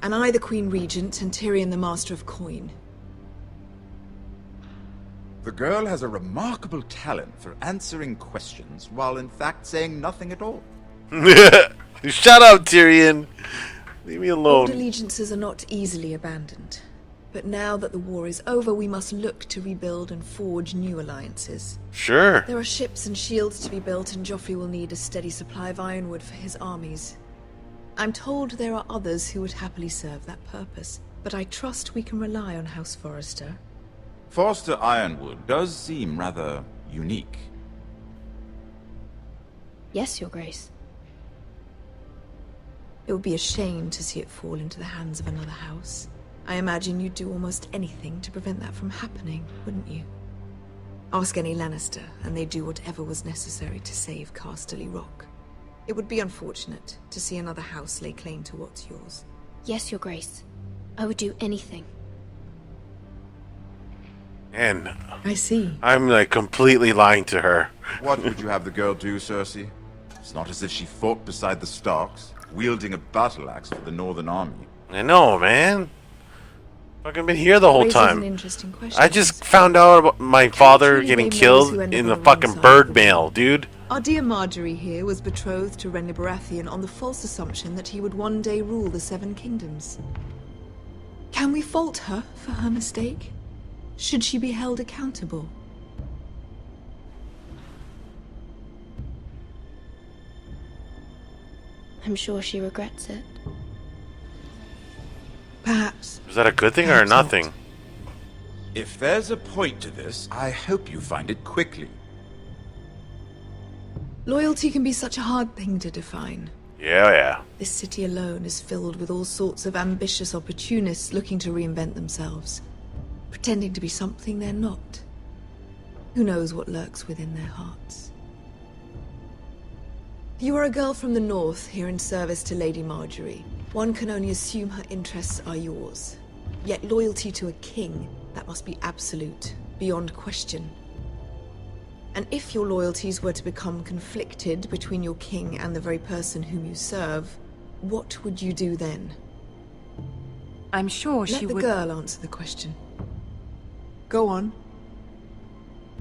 And I the Queen Regent and Tyrion the Master of Coin. The girl has a remarkable talent for answering questions while in fact saying nothing at all. Shut up, Tyrion. Leave me Old alone. allegiances are not easily abandoned. But now that the war is over, we must look to rebuild and forge new alliances. Sure. There are ships and shields to be built, and Joffrey will need a steady supply of ironwood for his armies. I'm told there are others who would happily serve that purpose, but I trust we can rely on House Forrester. Forster Ironwood does seem rather unique. Yes, Your Grace. It would be a shame to see it fall into the hands of another house. I imagine you'd do almost anything to prevent that from happening, wouldn't you? Ask any Lannister, and they'd do whatever was necessary to save Casterly Rock. It would be unfortunate to see another house lay claim to what's yours. Yes, Your Grace. I would do anything. And I see. I'm like completely lying to her. What would you have the girl do, Cersei? It's not as if she fought beside the Starks, wielding a battle axe for the Northern Army. I know, man. Fucking been here the whole Raises time. an interesting question. I just found out about my father truly getting blame those killed who end in up the on the wrong fucking side bird of the mail, dude. Our dear Marjorie here was betrothed to Renly Baratheon on the false assumption that he would one day rule the Seven Kingdoms. Can we fault her for her mistake? Should she be held accountable? I'm sure she regrets it. Perhaps. Is that a good thing or Perhaps not. nothing? If there's a point to this, I hope you find it quickly. Loyalty can be such a hard thing to define. Yeah. This city alone is filled with all sorts of ambitious opportunists looking to reinvent themselves. pretending to be something they're not. Who knows what lurks within their hearts? You are a girl from the north, here in service to Lady Marjorie. One can only assume her interests are yours. Yet loyalty to a king, that must be absolute, beyond question. And if your loyalties were to become conflicted between your king and the very person whom you serve, what would you do then? I'm sure she would... Let the girl answer the question. Go on.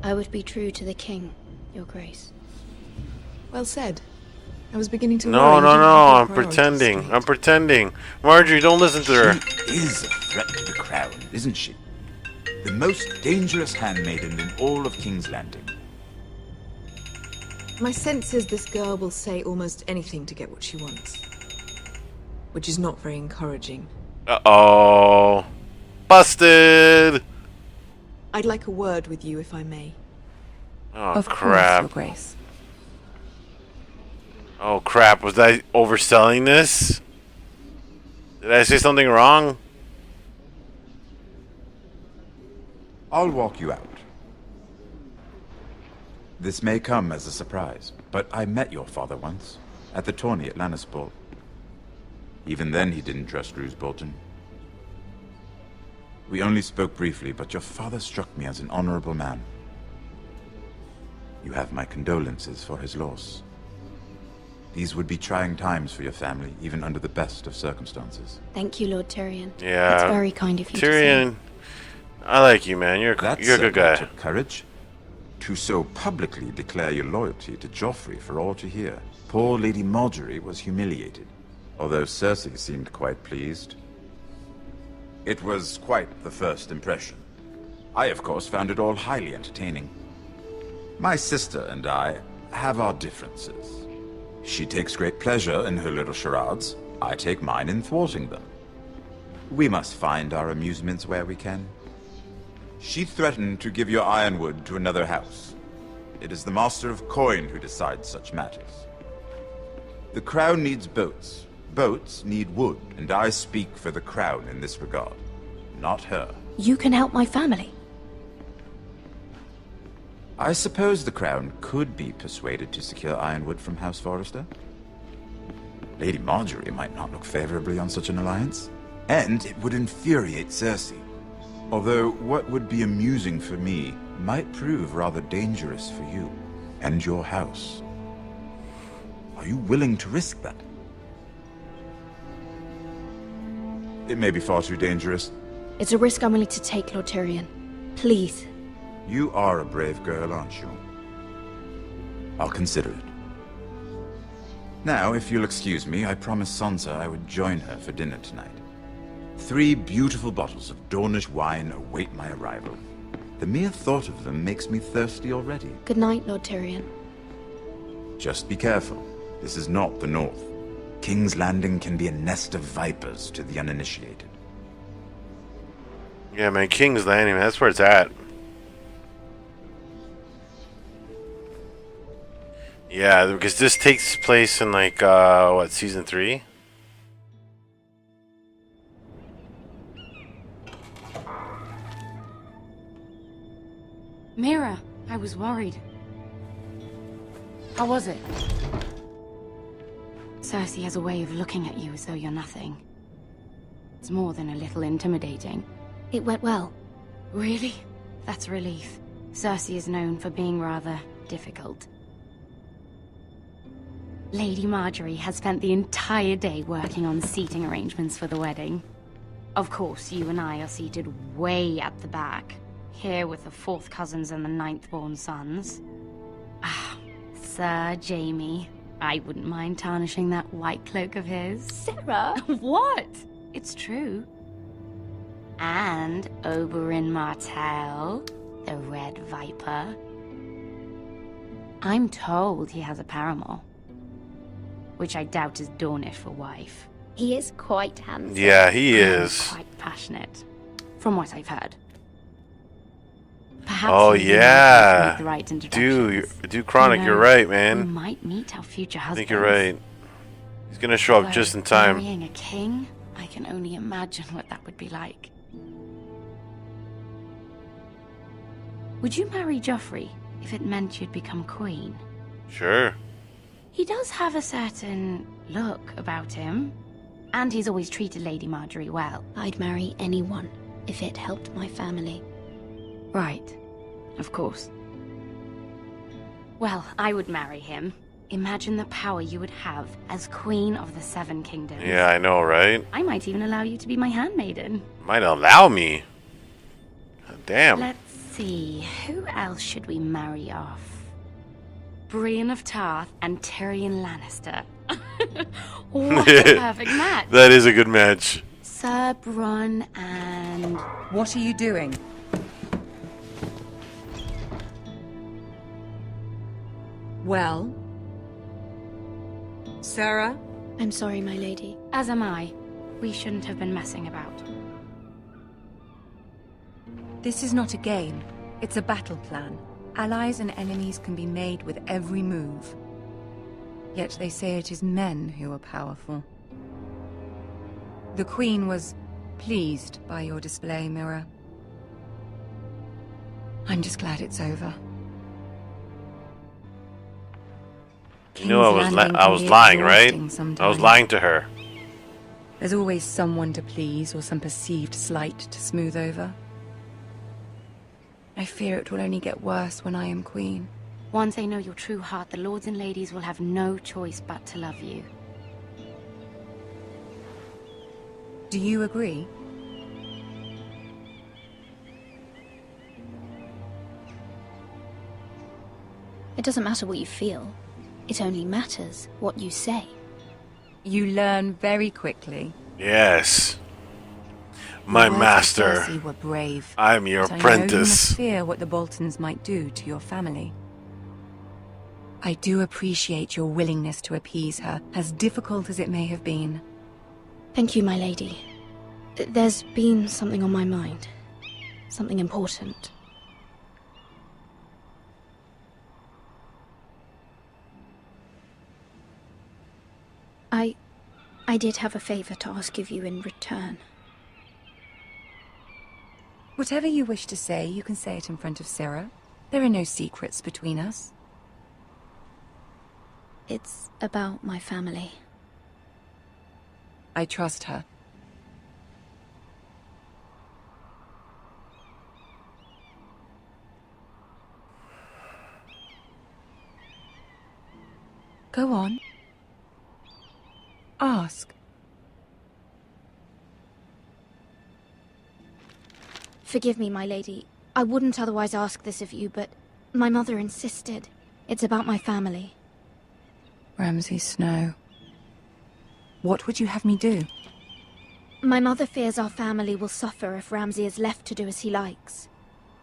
I would be true to the king, Your Grace. Well said. I was beginning to No, worry no, you didn't no, have your I'm priorities pretending. straight. I'm pretending. Marjorie, don't listen to her. She is a threat to the crown, isn't she? The most dangerous handmaiden in all of King's Landing. My sense is this girl will say almost anything to get what she wants. Which is not very encouraging. Uh-oh. Busted! I'd like a word with you, if I may. Oh, Of crap. course, Your Grace. Oh, crap. Was I overselling this? Did I say something wrong? I'll walk you out. This may come as a surprise, but I met your father once, at the tourney at Lannisport. Even then he didn't trust Roose Bolton. We only spoke briefly, but your father struck me as an honorable man. You have my condolences for his loss. These would be trying times for your family, even under the best of circumstances. Thank you, Lord Tyrion. Yeah. That's very kind of you to say. Tyrion, I like you, man. You're a good certainly guy. Took courage. To so publicly declare your loyalty to Joffrey for all to hear. Poor Lady Marjorie was humiliated, although Cersei seemed quite pleased. It was quite the first impression. I, of course, found it all highly entertaining. My sister and I have our differences. She takes great pleasure in her little charades. I take mine in thwarting them. We must find our amusements where we can. She threatened to give your ironwood to another house. It is the Master of Coin who decides such matters. The Crown needs boats. Boats need wood, and I speak for the Crown in this regard, not her. You can help my family. I suppose the Crown could be persuaded to secure ironwood from House Forrester. Lady Marjorie might not look favorably on such an alliance, and it would infuriate Cersei. Although what would be amusing for me might prove rather dangerous for you and your house. Are you willing to risk that? It may be far too dangerous. It's a risk I'm willing to take, Lord Tyrion. Please. You are a brave girl, aren't you? I'll consider it. Now, if you'll excuse me, I promised Sansa I would join her for dinner tonight. 3 beautiful bottles of Dornish wine await my arrival. The mere thought of them makes me thirsty already. Good night, Lord Tyrion. Just be careful. This is not the North. King's Landing can be a nest of vipers to the uninitiated. Yeah, man. King's Landing, man. That's where it's at. Yeah, because this takes place in like, what, season 3? Mira, I was worried. How was it? Cersei has a way of looking at you as though you're nothing. It's more than a little intimidating. It went well. Really? That's a relief. Cersei is known for being rather difficult. Lady Marjorie has spent the entire day working on seating arrangements for the wedding. Of course, you and I are seated way at the back, here with the 4th cousins and the 9th-born sons. Ah, Sir Jaime. I wouldn't mind tarnishing that white cloak of his. Sarah? What? It's true. And Oberyn Martell, the Red Viper. I'm told he has a paramour, which I doubt is Dornish for wife. He is quite handsome. Yeah, he is. Quite passionate, from what I've heard. Perhaps Oh, you yeah. make the right introductions. Do Chronic, Who you're knows? right, We man. might meet our future I husbands. think you're right. He's gonna show up Although just in time. Marrying a king, I can only imagine what that would be like. Would you marry Joffrey if it meant you'd become queen? Sure. He does have a certain look about him. And he's always treated Lady Marjorie well. I'd marry anyone if it helped my family. Right. Of course. Well, I would marry him. Imagine the power you would have as Queen of the Seven Kingdoms. Yeah, I know, right? I might even allow you to be my handmaiden. Might allow me. God damn. Let's see, who else should we marry off? Brienne of Tarth and Tyrion Lannister. What a perfect match. That is a good match. Sir Bronn and... What are you doing? Well? Sarah? I'm sorry, my lady. As am I. We shouldn't have been messing about. This is not a game. It's a battle plan. Allies and enemies can be made with every move. Yet they say it is men who are powerful. The Queen was pleased by your display, Mira. I'm just glad it's over. You know I was lying, right? I was lying to her. There's always someone to please or some perceived slight to smooth over. I fear it will only get worse when I am queen. Once they know your true heart, the lords and ladies will have no choice but to love you. Do you agree? It doesn't matter what you feel. It only matters what you say. You learn very quickly. Yes. My master. Cersei were brave. I'm your but I know you apprentice. must fear what the Boltons might do to your family. I do appreciate your willingness to appease her, as difficult as it may have been. Thank you, my lady. There's been something on my mind. Something important. I did have a favor to ask of you in return. Whatever you wish to say, you can say it in front of Sarah. There are no secrets between us. It's about my family. I trust her. Go on. Ask. Forgive me, my lady. I wouldn't otherwise ask this of you, but my mother insisted. It's about my family. Ramsay Snow. What would you have me do? My mother fears our family will suffer if Ramsay is left to do as he likes.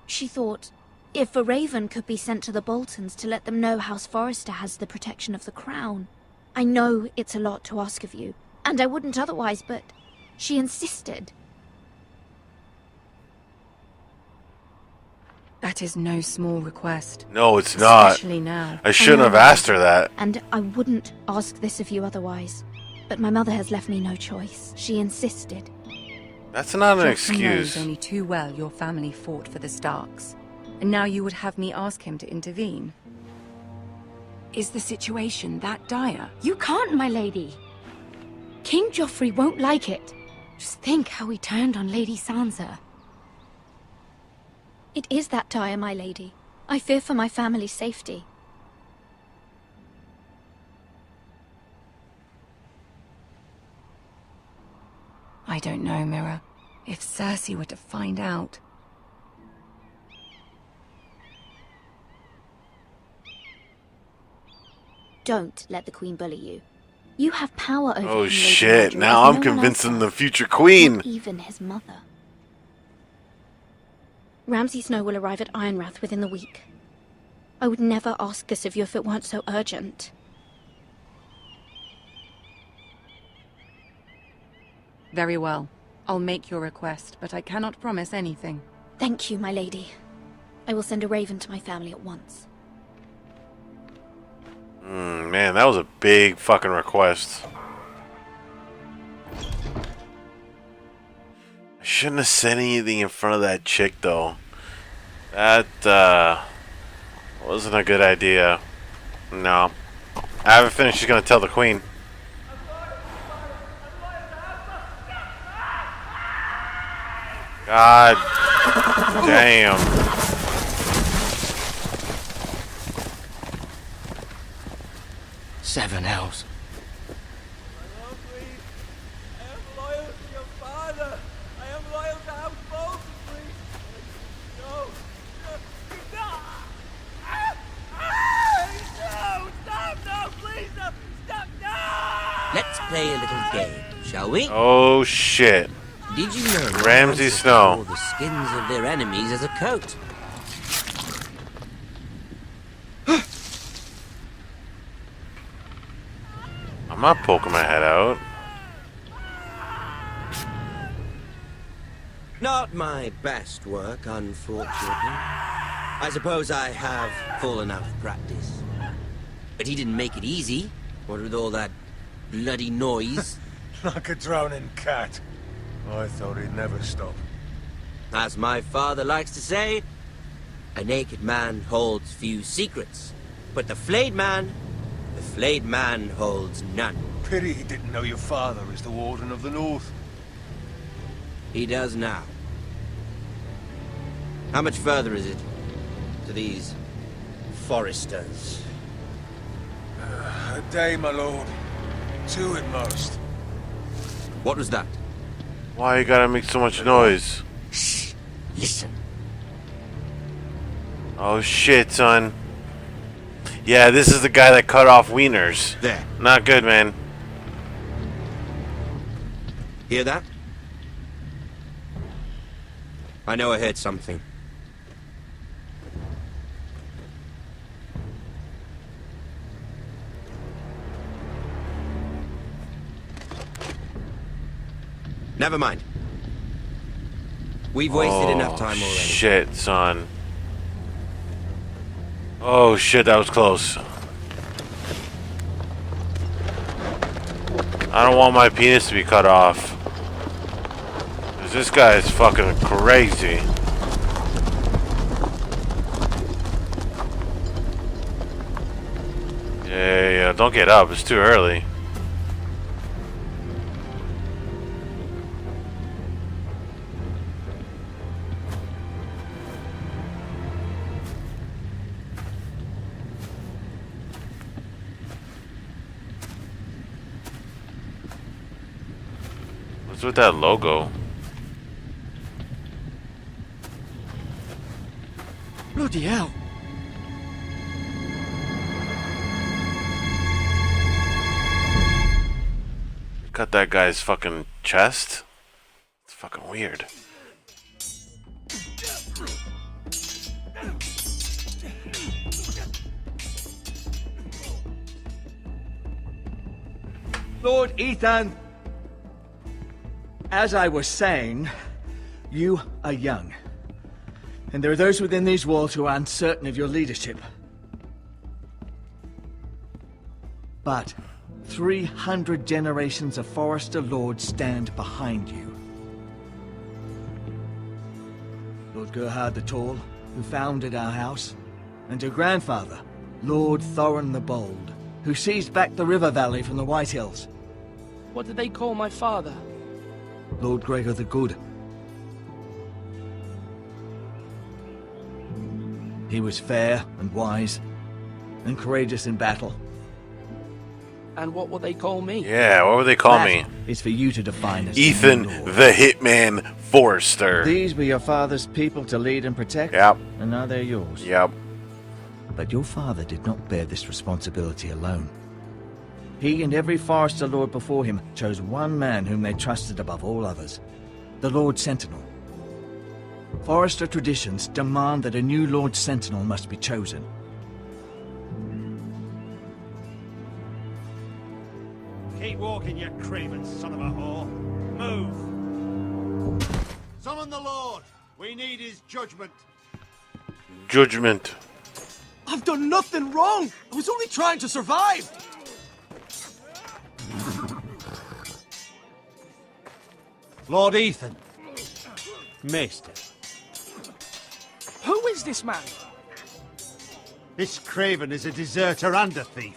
She thought, if a raven could be sent to the Boltons to let them know House Forrester has the protection of the crown. I know it's a lot to ask of you, and I wouldn't otherwise, but she insisted. That is no small request. No, it's not. Especially now. I shouldn't have asked her that. And I wouldn't ask this of you otherwise. But my mother has left me no choice. She insisted. That's not an Joffrey excuse. knows only too well your family fought for the Starks. And now you would have me ask him to intervene. Is the situation that dire? You can't, my lady. King Joffrey won't like it. Just think how he turned on Lady Sansa. It is that dire, my lady. I fear for my family's safety. I don't know, Mira. If Cersei were to find out... Don't let the Queen bully you. You have power over him, Oh Lady shit, Marjorie, now as I'm no one else convincing the does. future queen. Not even his mother. Ramsay Snow will arrive at Ironrath within the week. I would never ask this of you if it weren't so urgent. Very well. I'll make your request, but I cannot promise anything. Thank you, my lady. I will send a raven to my family at once. Man, that was a big fucking request. I shouldn't have said anything in front of that chick, though. That wasn't a good idea. No. I haven't finished. She's gonna tell the queen. God damn. Seven hells. Let's play a little game, shall we? Oh shit. Did you know Ramsay Snow wore the skins of their enemies as a coat? I'm not poking my head out. Not my best work, unfortunately. I suppose I have full enough practice. But he didn't make it easy. What with all that bloody noise? Like a drowning cat. I thought he'd never stop. As my father likes to say, a naked man holds few secrets. But the flayed man holds none. Pity he didn't know your father is the Warden of the North. He does now. How much further is it to these Forresters? A day, my lord. 2 at most. What was that? Why you gotta make so much noise? Shh. Listen. Oh shit, son. Yeah, this is the guy that cut off wieners. There. Not good, man. Hear that? I know I heard something. Never mind. We've wasted enough time already. Shit, son. Oh shit, that was close. I don't want my penis to be cut off. Cause this guy is fucking crazy. Yeah, don't get up, it's too early. What's with that logo? Bloody hell. Cut that guy's fucking chest? It's fucking weird. Lord Ethan, as I was saying, you are young. And there are those within these walls who are uncertain of your leadership. But 300 generations of Forrester Lords stand behind you. Lord Gerhard the Tall, who founded our house, and your grandfather, Lord Thorin the Bold, who seized back the river valley from the White Hills. What did they call my father? Lord Gregor the Good. He was fair and wise, and courageous in battle. And what will they call me? Yeah, what would they call me? It's for you to define as Ethan the Hitman Forrester. These were your father's people to lead and protect. Yep. And now they're yours. Yep. But your father did not bear this responsibility alone. He and every Forrester Lord before him chose one man whom they trusted above all others, the Lord Sentinel. Forrester traditions demand that a new Lord Sentinel must be chosen. Keep walking, you craven son of a whore. Move! Summon the Lord! We need his judgment. Judgment. I've done nothing wrong. I was only trying to survive. Lord Ethan. Maester. Who is is this man? This Craven is a deserter and a thief.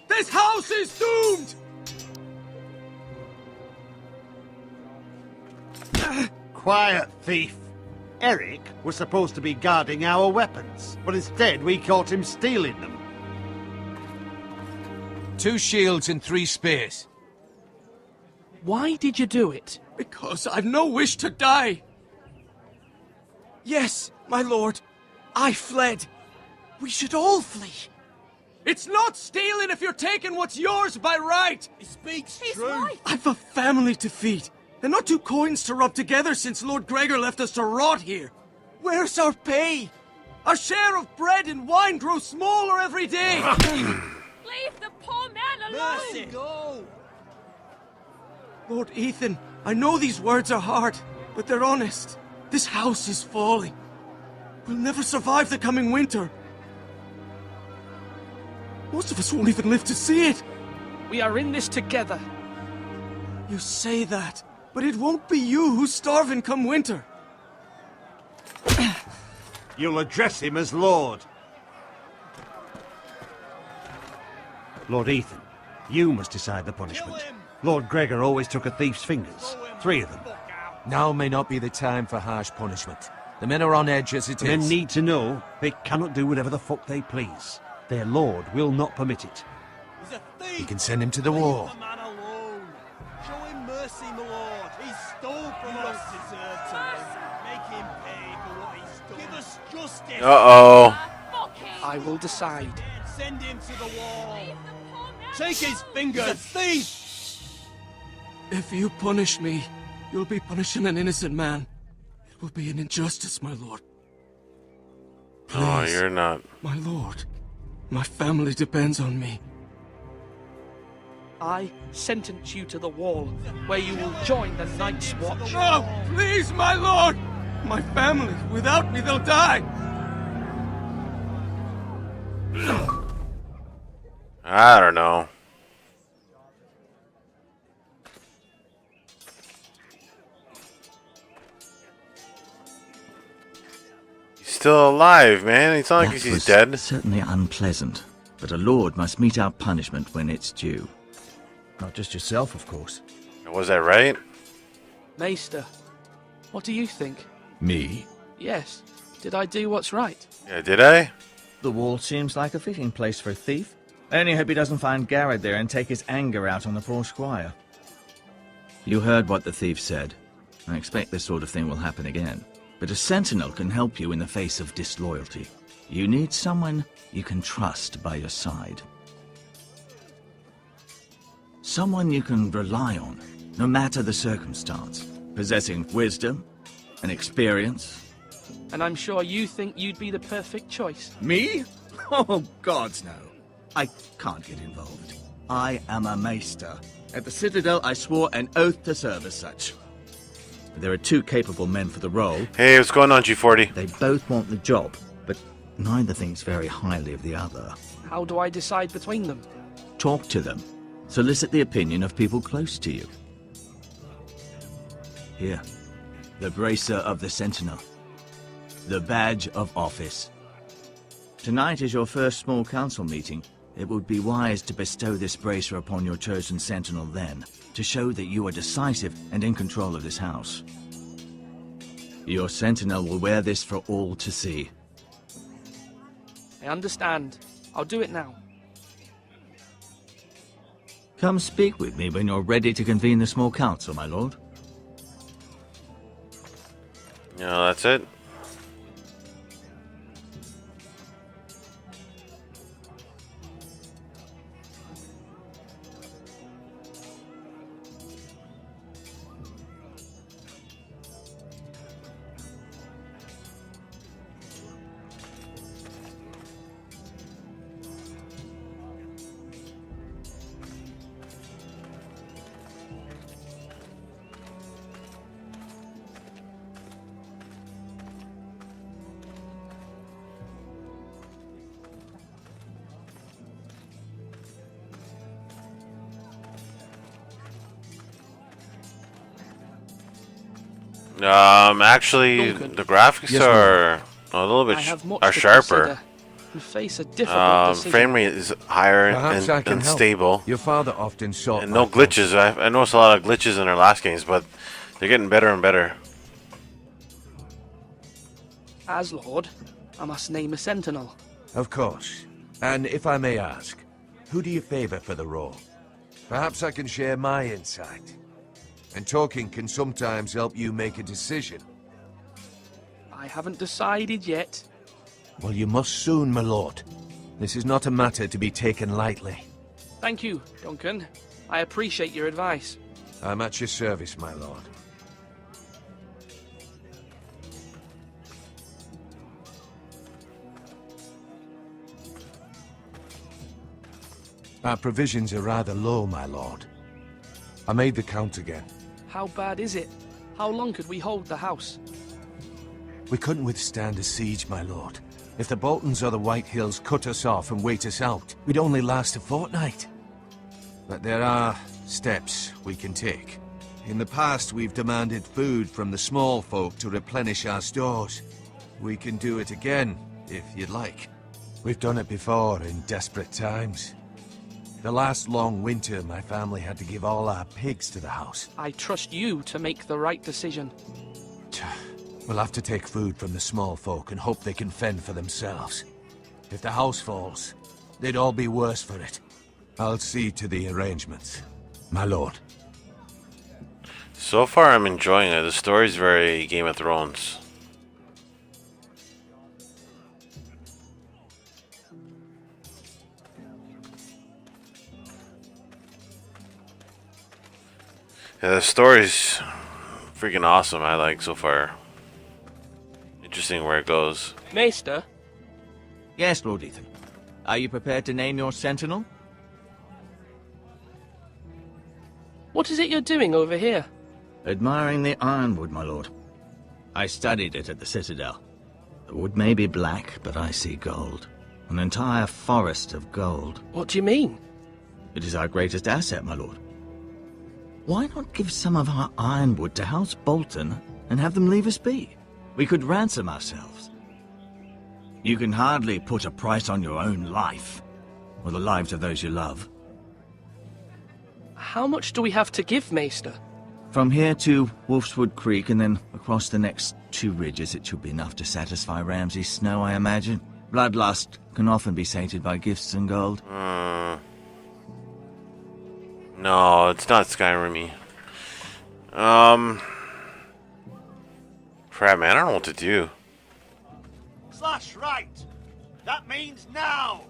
This house is doomed! Quiet, thief. Eric was supposed to be guarding our weapons, but instead we caught him stealing them. 2 shields and 3 spears. Why did you do it? Because I've no wish to die. Yes, my lord. I fled. We should all flee. It's not stealing if you're taking what's yours by right! He speaks true. Right. I've a family to feed, and not 2 coins to rub together since Lord Gregor left us to rot here. Where's our pay? Our share of bread and wine grows smaller every day! Leave the poor man alone! Mercy. Go! Lord Ethan, I know these words are hard, but they're honest. This house is falling. We'll never survive the coming winter. Most of us won't even live to see it. We are in this together. You say that, but it won't be you who's starving come winter. You'll address him as Lord. Lord Ethan, you must decide the punishment. Lord Gregor always took a thief's fingers. 3 of them. Now may not be the time for harsh punishment. The men are on edge as it The men is. need to know they cannot do whatever the fuck they please. Their lord will not permit it. He's a thief! You can send him to the war. Leave the man alone. Show him mercy, my lord. He stole from us. Deserve to live. Make him pay for what he's done. Give us justice. Uh-oh. I will decide. Send him to the wall. Take his fingers. He's a thief! If you punish me, you'll be punishing an innocent man. It will be an injustice, my lord. Oh, Please, you're not. my lord. My family depends on me. I sentence you to the wall, where you will join the Night's Watch. No, please, my lord! My family, without me, they'll die! I don't know. He's still alive, man. It's not like That he's was dead. certainly unpleasant, but a lord must meet our punishment when it's due. Not just yourself, of course. Was that right? Maester, what do you think? Me? Yes. Did I do what's right? Yeah, did I? The wall seems like a fitting place for a thief. I only hope he doesn't find Garrett there and take his anger out on the poor squire. You heard what the thief said. I expect this sort of thing will happen again. But a sentinel can help you in the face of disloyalty. You need someone you can trust by your side. Someone you can rely on, no matter the circumstance. Possessing wisdom and experience. And I'm sure you think you'd be the perfect choice. Me? Oh, gods no. I can't get involved. I am a maester. At the Citadel, I swore an oath to serve as such. There are 2 capable men for the role. Hey, what's going on, G40? They both want the job, but neither thinks very highly of the other. How do I decide between them? Talk to them. Solicit the opinion of people close to you. Here, the bracer of the Sentinel. The badge of office. Tonight is your first small council meeting. It would be wise to bestow this bracer upon your chosen Sentinel then, to show that you are decisive and in control of this house. Your Sentinel will wear this for all to see. I understand. I'll do it now. Come speak with me when you're ready to convene the small council, my lord. No, that's it. Actually, Duncan. the graphics Yes, are a little bit I have much are to sharper. consider and face a difficult decision. Frame rate is higher Perhaps I can and help. stable. Your father often sought And my no glitches. I noticed a lot of glitches in their last games, but they're getting better and better. As Lord, I must name a sentinel. Of course. And if I may ask, who do you favor for the role? Perhaps I can share my insight. And talking can sometimes help you make a decision. I haven't decided yet. Well, you must soon, my lord. This is not a matter to be taken lightly. Thank you, Duncan. I appreciate your advice. I'm at your service, my lord. Our provisions are rather low, my lord. I made the count again. How bad is it? How long could we hold the house? We couldn't withstand a siege, my lord. If the Boltons or the White Hills cut us off and wait us out, we'd only last a fortnight. But there are steps we can take. In the past, we've demanded food from the small folk to replenish our stores. We can do it again, if you'd like. We've done it before in desperate times. The last long winter, my family had to give all our pigs to the house. I trust you to make the right decision. We'll have to take food from the small folk and hope they can fend for themselves. If the house falls, they'd all be worse for it. I'll see to the arrangements, my lord. So far, I'm enjoying it. The story's very Game of Thrones. Yeah, the story's freaking awesome. I like so far. Interesting where it goes. Maester? Yes, Lord Ethan. Are you prepared to name your sentinel? What is it you're doing over here? Admiring the ironwood, my lord. I studied it at the Citadel. The wood may be black, but I see gold. An entire forest of gold. What do you mean? It is our greatest asset, my lord. Why not give some of our ironwood to House Bolton and have them leave us be? We could ransom ourselves. You can hardly put a price on your own life, or the lives of those you love. How much do we have to give, Maester? From here to Wolfswood Creek and then across the next 2 ridges, it should be enough to satisfy Ramsay Snow, I imagine. Bloodlust can often be sated by gifts and gold. No, it's not Skyrim-y. Crap, man, I don't know what to do. Slash right. That means now.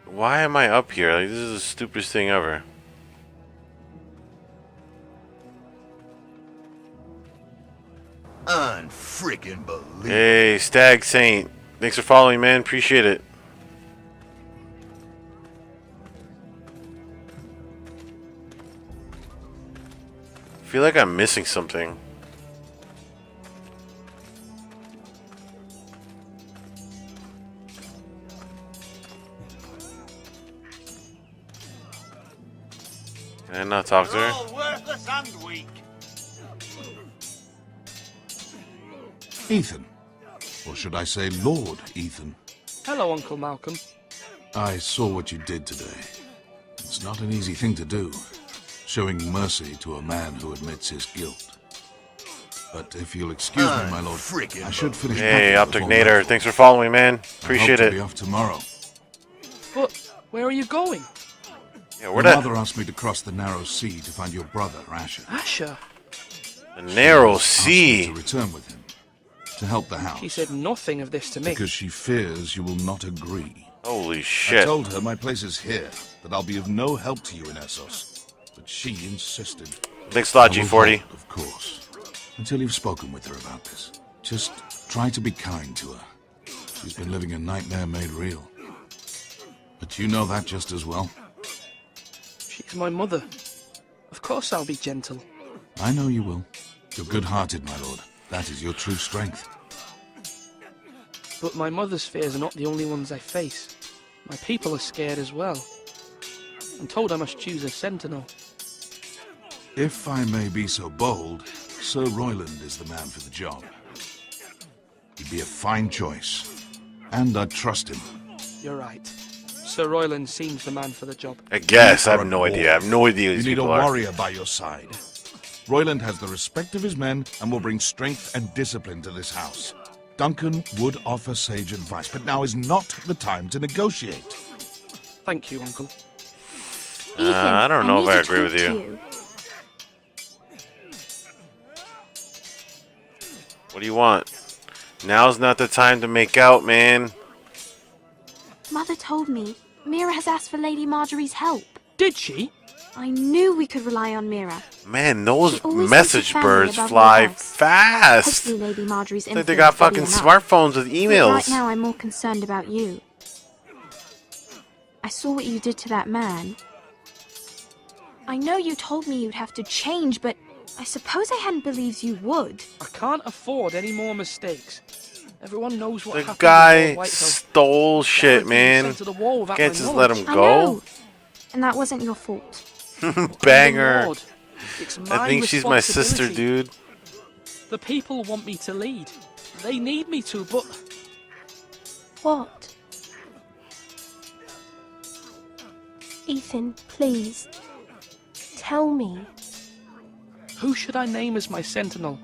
Why am I up here? Like, this is the stupidest thing ever. Unfreaking believable. Hey, Stag Saint. Thanks for following, man. Appreciate it. I feel like I'm missing something. Can I not talk to You're her? all worthless and weak. Ethan. Or should I say Lord Ethan? Hello, Uncle Malcolm. I saw what you did today. It's not an easy thing to do, showing mercy to a man who admits his guilt. But if you'll excuse me, my lord, I should finish. Hey, packing before Optic Nader. nightfall. Thanks for following, man. I Appreciate hope it. to be off tomorrow. But where are you going? Yeah, Your where the mother asked me to cross the narrow sea to find your brother, Asher. Asher? The narrow Asked me sea. to return with him, to help the house. She said nothing of this to me. Because she fears you will not agree. Holy I shit. told her my place is here, that I'll be of no help to you in Essos. But she insisted. Thanks a lot, I will G40. hold, of course. Until you've spoken with her about this. Just try to be kind to her. She's been living a nightmare made real. But you know that just as well. She's my mother. Of course I'll be gentle. I know you will. You're good-hearted, my lord. That is your true strength. But my mother's fears are not the only ones I face. My people are scared as well. I'm told I must choose a sentinel. If I may be so bold, Sir Royland is the man for the job. He'd be a fine choice. And I'd trust him. You're right. Sir Royland seems the man for the job. I guess. I have no idea. I have no idea who You these need a people are. warrior by your side. Royland has the respect of his men and will bring strength and discipline to this house. Duncan would offer sage advice, but now is not the time to negotiate. Thank you, Uncle. I don't know if I agree with you. What do you want? Now's not the time to make out, man. Mother told me Mira has asked for Lady Marjorie's help. Did she? I knew we could rely on Mira. Man, those She always message puts her family birds above fly all else. fast. Hopefully Lady Marjorie's Like they influence got will fucking be enough. smartphones with But emails. right now I'm more concerned about you. I saw what you did to that man. I know you told me you'd have to change, but I suppose I hadn't believed you would. I can't afford any more mistakes. Everyone knows what The happened. guy before Whitehill. stole shit, man. Sent to the wall without Can't my just let knowledge. him I go. know. And that wasn't your fault. Banger. Lord, it's I my think she's my sister, responsibility. dude. The people want me to lead. They need me to, but What? Ethan, please. Tell me. who should I name as my sentinel?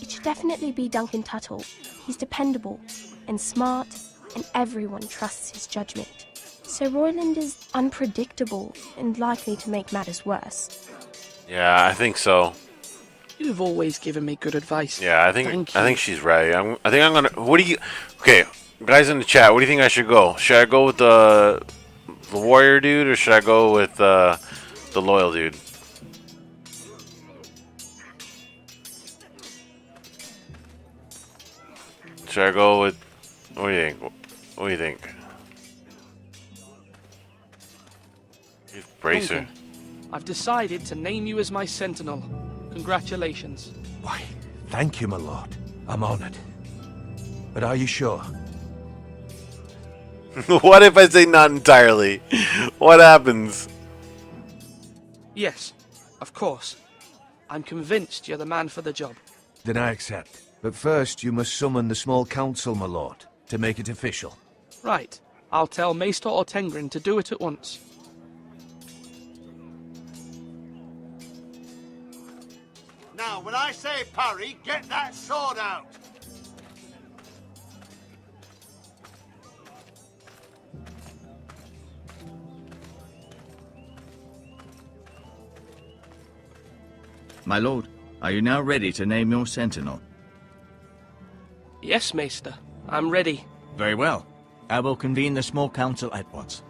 It should definitely be Duncan Tuttle. He's dependable and smart, and everyone trusts his judgment. Sir Royland is unpredictable and likely to make matters worse. Yeah, I think so. You've always given me good advice. Yeah, I Thank think you. she's right. I think I'm gonna. What do you? Okay, guys in the chat, what do you think I should go? Should I go with the warrior dude, or should I go with the loyal dude? Should I go with? What do you think? What do you think? Bracer. Duncan, I've decided to name you as my sentinel. Congratulations. Why, thank you, my lord. I'm honored. But are you sure? What if I say not entirely? What happens? Yes, of course. I'm convinced you're the man for the job. Then I accept. But first, you must summon the small council, my lord, to make it official. Right. I'll tell Maester Ortengrin to do it at once. Now, when I say parry, get that sword out. My lord, are you now ready to name your sentinel? Yes, Maester. I'm ready. Very well. I will convene the small council at once.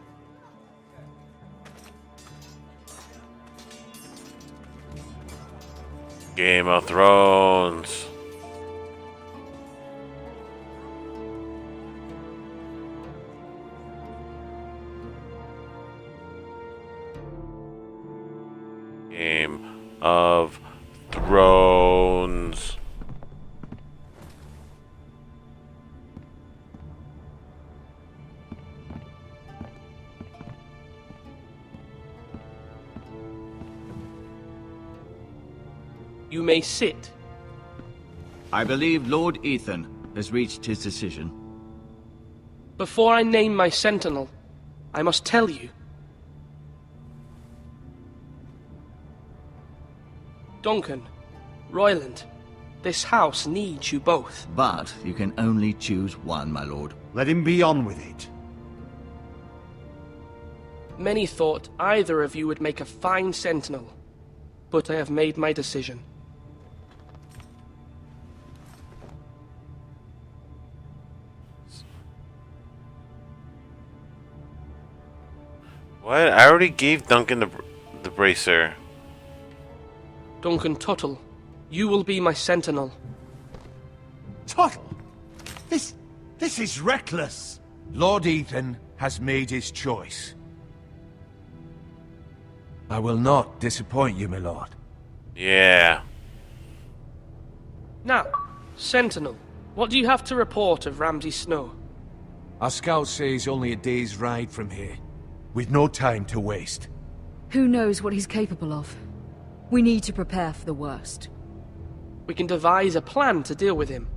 Game of Thrones. Game of Thrones. You may sit. I believe Lord Ethan has reached his decision. Before I name my sentinel, I must tell you. Duncan, Royland, this house needs you both. But you can only choose one, my lord. Let him be on with it. Many thought either of you would make a fine sentinel, but I have made my decision. What? I already gave Duncan the bracer. Duncan Tuttle, you will be my sentinel. Tuttle! This This is reckless! Lord Ethan has made his choice. I will not disappoint you, my lord. Yeah. Now, Sentinel, what do you have to report of Ramsay Snow? Our scouts say he's only a day's ride from here, with no time to waste. Who knows what he's capable of? We need to prepare for the worst. We can devise a plan to deal with him.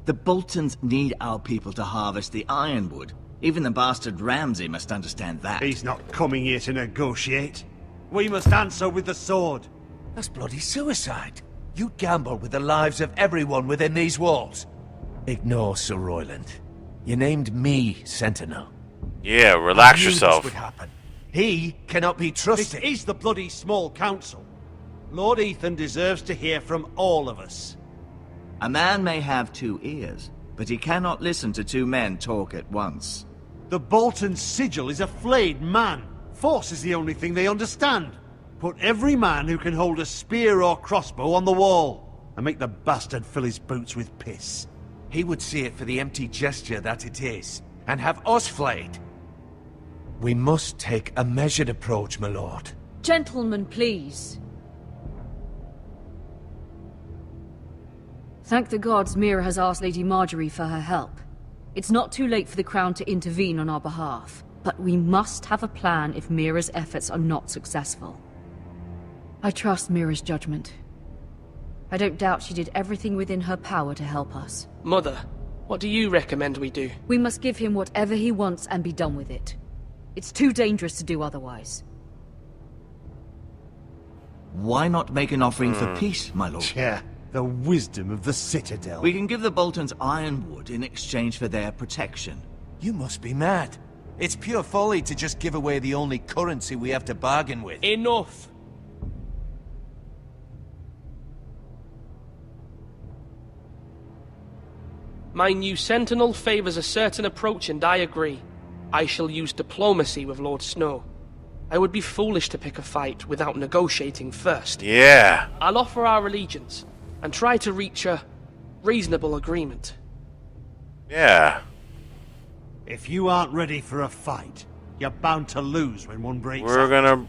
The Boltons need our people to harvest the ironwood. Even the bastard Ramsay must understand that. He's not coming here to negotiate. We must answer with the sword. That's bloody suicide. You gamble with the lives of everyone within these walls. Ignore Sir Royland. You named me Sentinel. Yeah, relax I knew yourself. This would happen. He cannot be trusted. This is the bloody small council. Lord Ethan deserves to hear from all of us. A man may have 2 ears, but he cannot listen to 2 men talk at once. The Bolton sigil is a flayed man. Force is the only thing they understand. Put every man who can hold a spear or crossbow on the wall, and make the bastard fill his boots with piss. He would see it for the empty gesture that it is, and have us flayed. We must take a measured approach, my lord. Gentlemen, please. Thank the gods Mira has asked Lady Marjorie for her help. It's not too late for the Crown to intervene on our behalf, but we must have a plan if Mira's efforts are not successful. I trust Mira's judgment. I don't doubt she did everything within her power to help us. Mother, what do you recommend we do? We must give him whatever he wants and be done with it. It's too dangerous to do otherwise. Why not make an offering for peace, my lord? Yeah, the wisdom of the Citadel. We can give the Boltons ironwood in exchange for their protection. You must be mad. It's pure folly to just give away the only currency we have to bargain with. Enough! My new Sentinel favors a certain approach, and I agree. I shall use diplomacy with Lord Snow. I would be foolish to pick a fight without negotiating first. Yeah. I'll offer our allegiance, and try to reach a reasonable agreement. Yeah. If you aren't ready for a fight, you're bound to lose when one breaks We're out.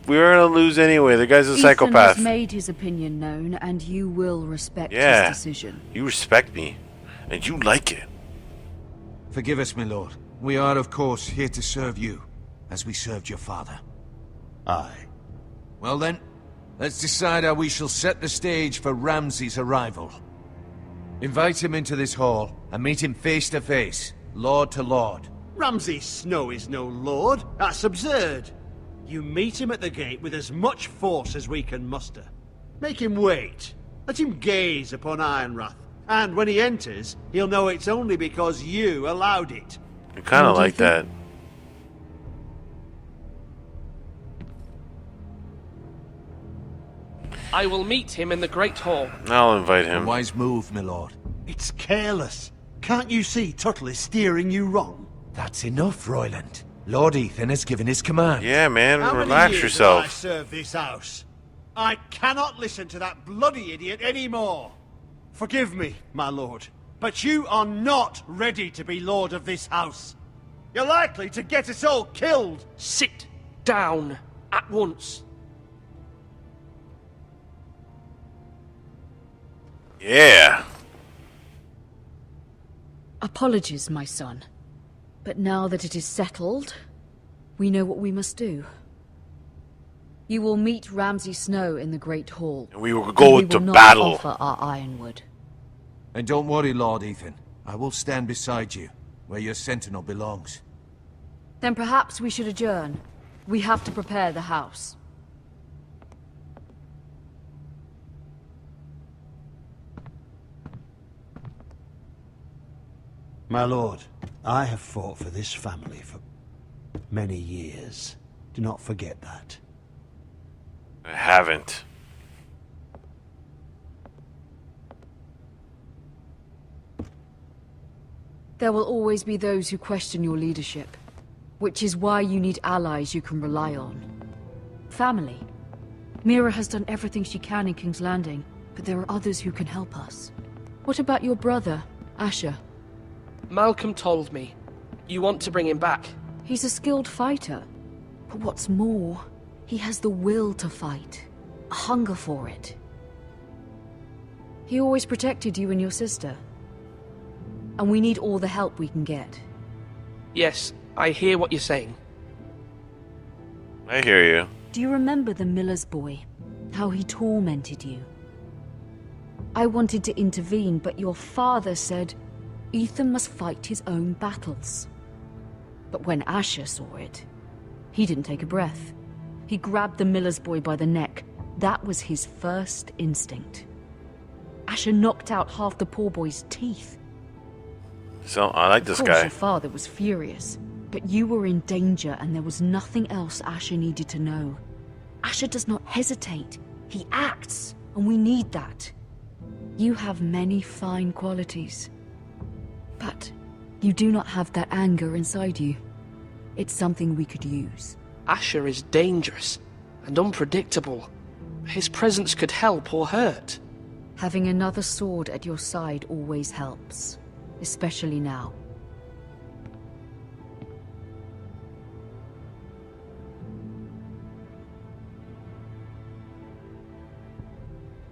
gonna lose anyway. The guy's a Ethan psychopath. has made his opinion known, and you will respect Yeah. his decision. You respect me, and you like it. Forgive us, my lord. We are, of course, here to serve you, as we served your father. Aye. Well then, let's decide how we shall set the stage for Ramsay's arrival. Invite him into this hall, and meet him face to face, lord to lord. Ramsay Snow is no lord. That's absurd. You meet him at the gate with as much force as we can muster. Make him wait. Let him gaze upon Ironrath. And when he enters, he'll know it's only because you allowed it. I kind of like that. I will meet him in the Great Hall. I'll invite him. A wise move, my lord. It's careless. Can't you see Tuttle is steering you wrong? That's enough, Royland. Lord Ethan has given his command. Yeah, man, How many relax years yourself. have I served this house? I cannot listen to that bloody idiot anymore. Forgive me, my lord, but you are not ready to be lord of this house. You're likely to get us all killed. Sit down at once. Yeah. Apologies, my son. But now that it is settled, we know what we must do. You will meet Ramsay Snow in the Great Hall. And we will go and we to will not battle. offer our ironwood. And don't worry, Lord Ethan. I will stand beside you, where your sentinel belongs. Then perhaps we should adjourn. We have to prepare the house. My lord, I have fought for this family for many years. Do not forget that. I haven't. There will always be those who question your leadership, which is why you need allies you can rely on. Family. Mira has done everything she can in King's Landing, but there are others who can help us. What about your brother, Asher? Malcolm told me. You want to bring him back. He's a skilled fighter. But what's more, he has the will to fight. A hunger for it. He always protected you and your sister. And we need all the help we can get. Yes, I hear what you're saying. I hear you. Do you remember the miller's boy? How he tormented you? I wanted to intervene, but your father said Ethan must fight his own battles. But when Asher saw it, he didn't take a breath. He grabbed the miller's boy by the neck. That was his first instinct. Asher knocked out half the poor boy's teeth. So, I like this Of course, guy. your father was furious, but you were in danger and there was nothing else Asher needed to know. Asher does not hesitate. He acts, and we need that. You have many fine qualities, but you do not have that anger inside you. It's something we could use. Asher is dangerous and unpredictable. His presence could help or hurt. Having another sword at your side always helps, especially now.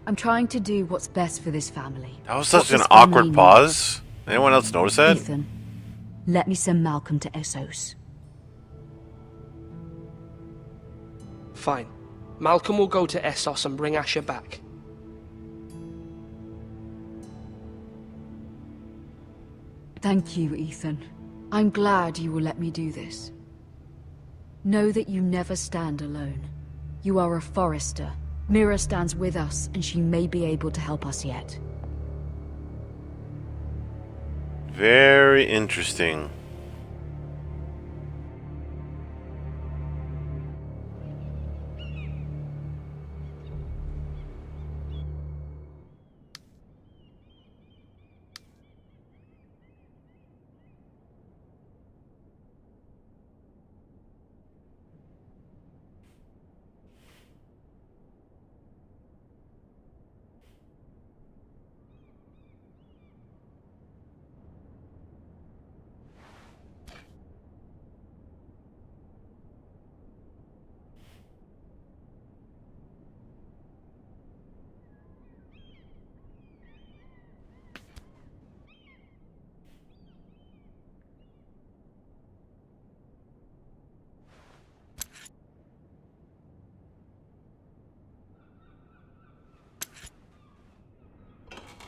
I'm trying to do what's best for this family. That was such an awkward pause. Anyone else notice that? Ethan, let me send Malcolm to Essos. Fine. Malcolm will go to Essos and bring Asher back. Thank you, Ethan. I'm glad you will let me do this. Know that you never stand alone. You are a Forrester. Mira stands with us, and she may be able to help us yet. Very interesting.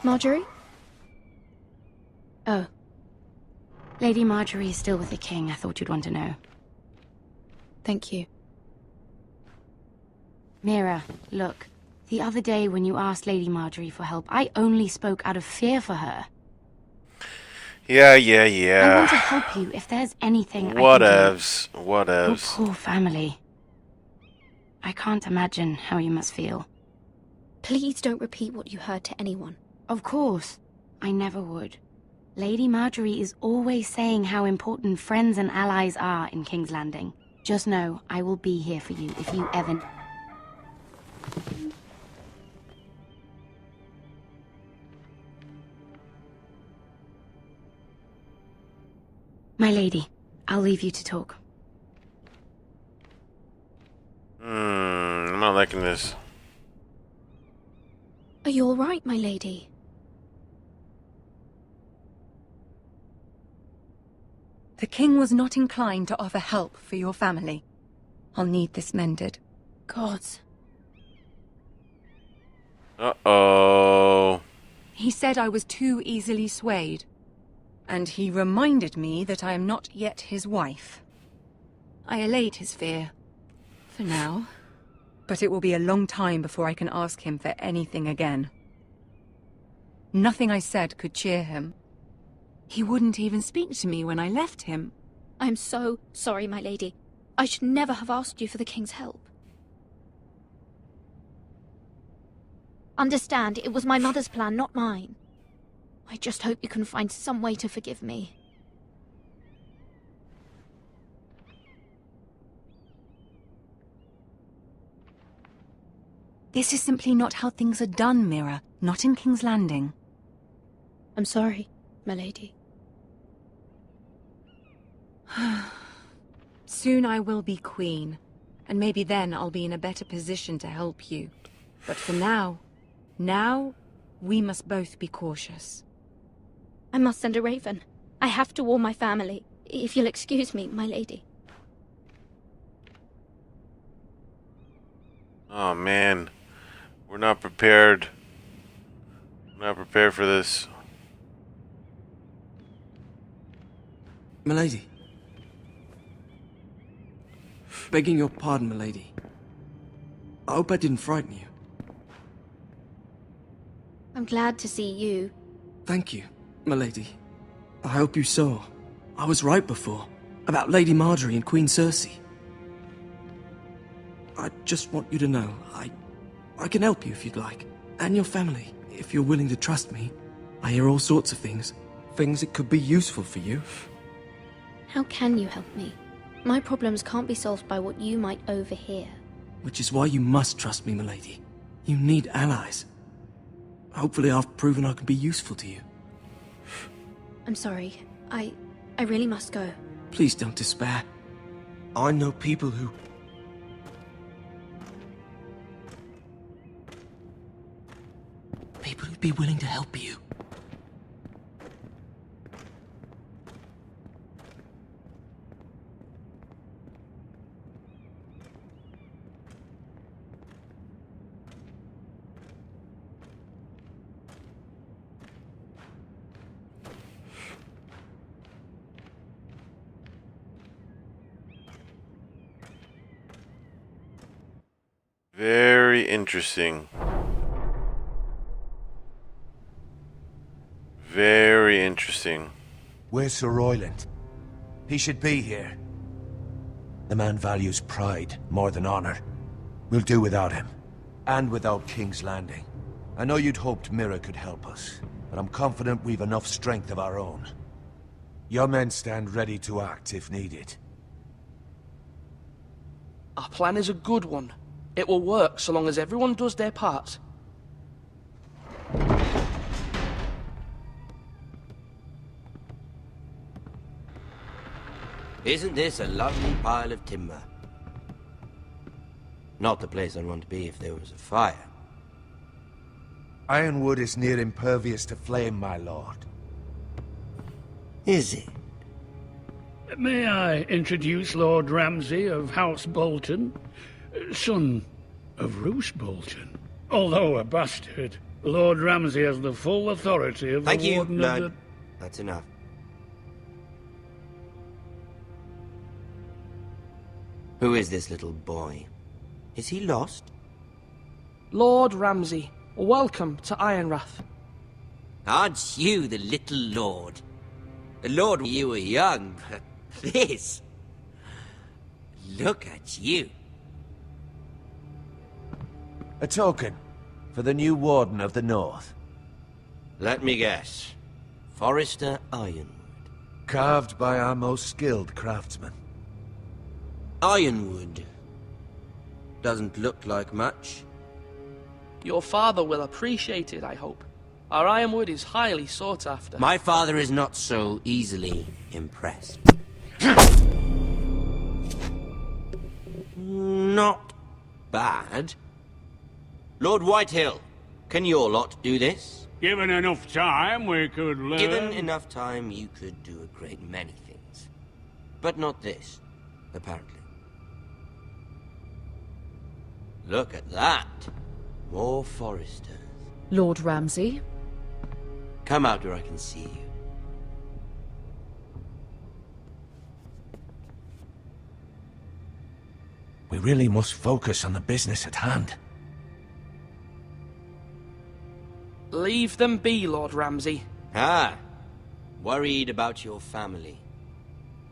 Marjorie? Oh. Lady Marjorie is still with the king. I thought you'd want to know. Thank you. Mira, look. The other day when you asked Lady Marjorie for help, I only spoke out of fear for her. Yeah. I want to help you if there's anything I can do. Whatevs. Your poor family. I can't imagine how you must feel. Please don't repeat what you heard to anyone. Of course. I never would. Lady Marjorie is always saying how important friends and allies are in King's Landing. Just know, I will be here for you if you ever... My lady, I'll leave you to talk. I'm not liking this. Are you all right, my lady? The king was not inclined to offer help for your family. I'll need this mended. Gods. Uh-oh. He said I was too easily swayed. And he reminded me that I am not yet his wife. I allayed his fear. For now. But it will be a long time before I can ask him for anything again. Nothing I said could cheer him. He wouldn't even speak to me when I left him. I'm so sorry, my lady. I should never have asked you for the king's help. Understand, it was my mother's plan, not mine. I just hope you can find some way to forgive me. This is simply not how things are done, Mira. Not in King's Landing. I'm sorry, my lady. Soon I will be queen, and maybe then I'll be in a better position to help you. But for now, we must both be cautious. I must send a raven. I have to warn my family. If you'll excuse me, my lady. Oh man, we're not prepared. We're not prepared for this. Milady. Begging your pardon, milady. I hope I didn't frighten you. I'm glad to see you. Thank you, milady. I hope you saw. I was right before. About Lady Marjorie and Queen Cersei. I just want you to know, I can help you if you'd like. And your family, if you're willing to trust me. I hear all sorts of things. Things that could be useful for you. How can you help me? My problems can't be solved by what you might overhear. Which is why you must trust me, milady. You need allies. Hopefully I've proven I can be useful to you. I'm sorry. I really must go. Please don't despair. I know people who... People who'd be willing to help you. Very interesting. Very interesting. Where's Sir Royland? He should be here. The man values pride more than honor. We'll do without him. And without King's Landing. I know you'd hoped Mira could help us, but I'm confident we've enough strength of our own. Your men stand ready to act if needed. Our plan is a good one. It will work so long as everyone does their part. Isn't this a lovely pile of timber? Not the place I'd want to be if there was a fire. Ironwood is near impervious to flame, my lord. Is it? May I introduce Lord Ramsay of House Bolton, son of Roose Bolton. Although a bastard, Lord Ramsay has the full authority of Thank the you, Warden Lord. of the... That's enough. Who is this little boy? Is he lost? Lord Ramsay, welcome to Ironrath. Aren't you the little lord? The lord when you were young, but this... Look at you. A token for the new Warden of the North. Let me guess. Forrester Ironwood. Carved by our most skilled craftsmen. Ironwood. Doesn't look like much. Your father will appreciate it, I hope. Our ironwood is highly sought after. My father is not so easily impressed. Not bad. Lord Whitehill, can your lot do this? Given enough time, we could learn... Given enough time, you could do a great many things. But not this, apparently. Look at that. More Forresters. Lord Ramsay? Come out where I can see you. We really must focus on the business at hand. Leave them be, Lord Ramsay. Ah, worried about your family.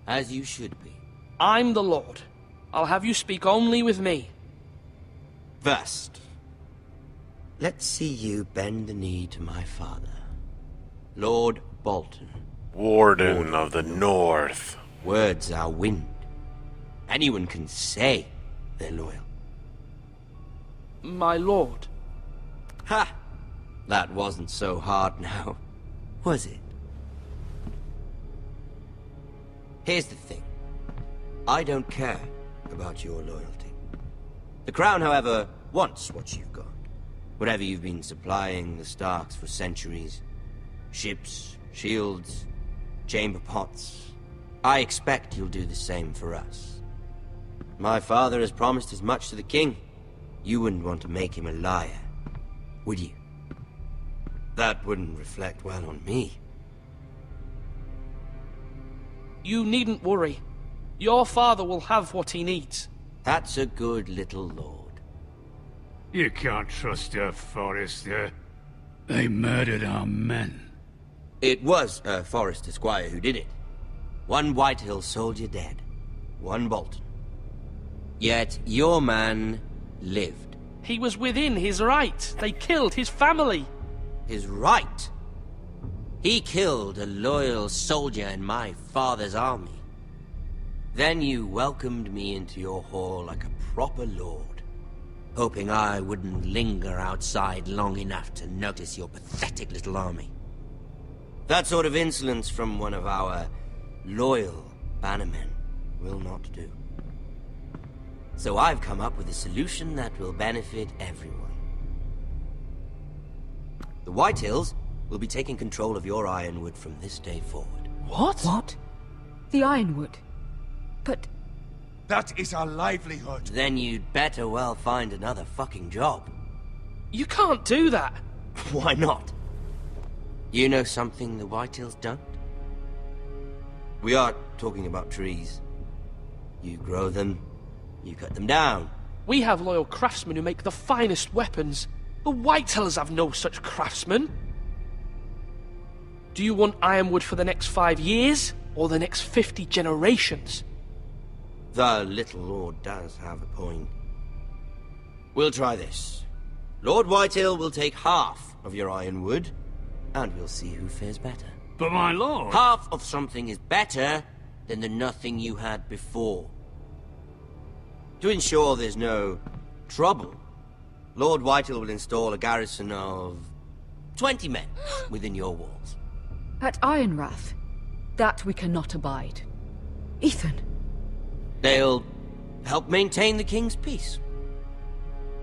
As you should be. I'm the Lord. I'll have you speak only with me. First, let's see you bend the knee to my father, Lord Bolton. Warden of the North. Words are wind. Anyone can say they're loyal. My lord. Ha! That wasn't so hard now, was it? Here's the thing. I don't care about your loyalty. The Crown, however, wants what you've got. Whatever you've been supplying the Starks for centuries. Ships, shields, chamber pots. I expect you'll do the same for us. My father has promised as much to the king. You wouldn't want to make him a liar, would you? That wouldn't reflect well on me. You needn't worry. Your father will have what he needs. That's a good little lord. You can't trust a Forrester. They murdered our men. It was a Forrester squire who did it. One Whitehill soldier dead. One Bolton. Yet your man lived. He was within his right. They killed his family. His right? He killed a loyal soldier in my father's army. Then you welcomed me into your hall like a proper lord, hoping I wouldn't linger outside long enough to notice your pathetic little army. That sort of insolence from one of our loyal bannermen will not do. So I've come up with a solution that will benefit everyone. The Whitehills will be taking control of your Ironwood from this day forward. What? What? The Ironwood? But... That is our livelihood. Then you'd better well find another fucking job. You can't do that. Why not? You know something the Whitehills don't? We are talking about trees. You grow them, you cut them down. We have loyal craftsmen who make the finest weapons. The Whitehills have no such craftsmen. Do you want Ironwood for the next 5 years, or the next 50 generations? The little lord does have a point. We'll try this. Lord Whitehill will take half of your Ironwood, and we'll see who fares better. But my lord... Half of something is better than the nothing you had before. To ensure there's no trouble, Lord Whitehill will install a garrison of 20 men within your walls. At Ironrath, that we cannot abide. Ethan. They'll help maintain the king's peace.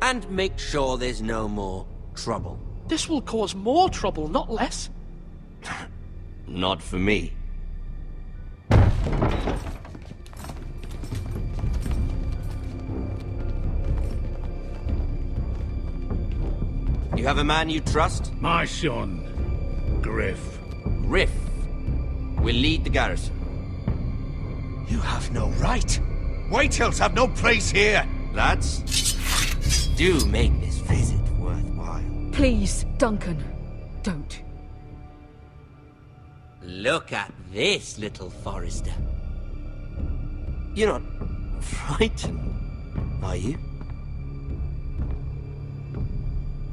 And make sure there's no more trouble. This will cause more trouble, not less. Not for me. You have a man you trust? My son, Griff. Griff will lead the garrison. You have no right. Whitehills have no place here. Lads, do make this visit worthwhile. Please, Duncan, don't. Look at this, little Forrester. You're not frightened, are you?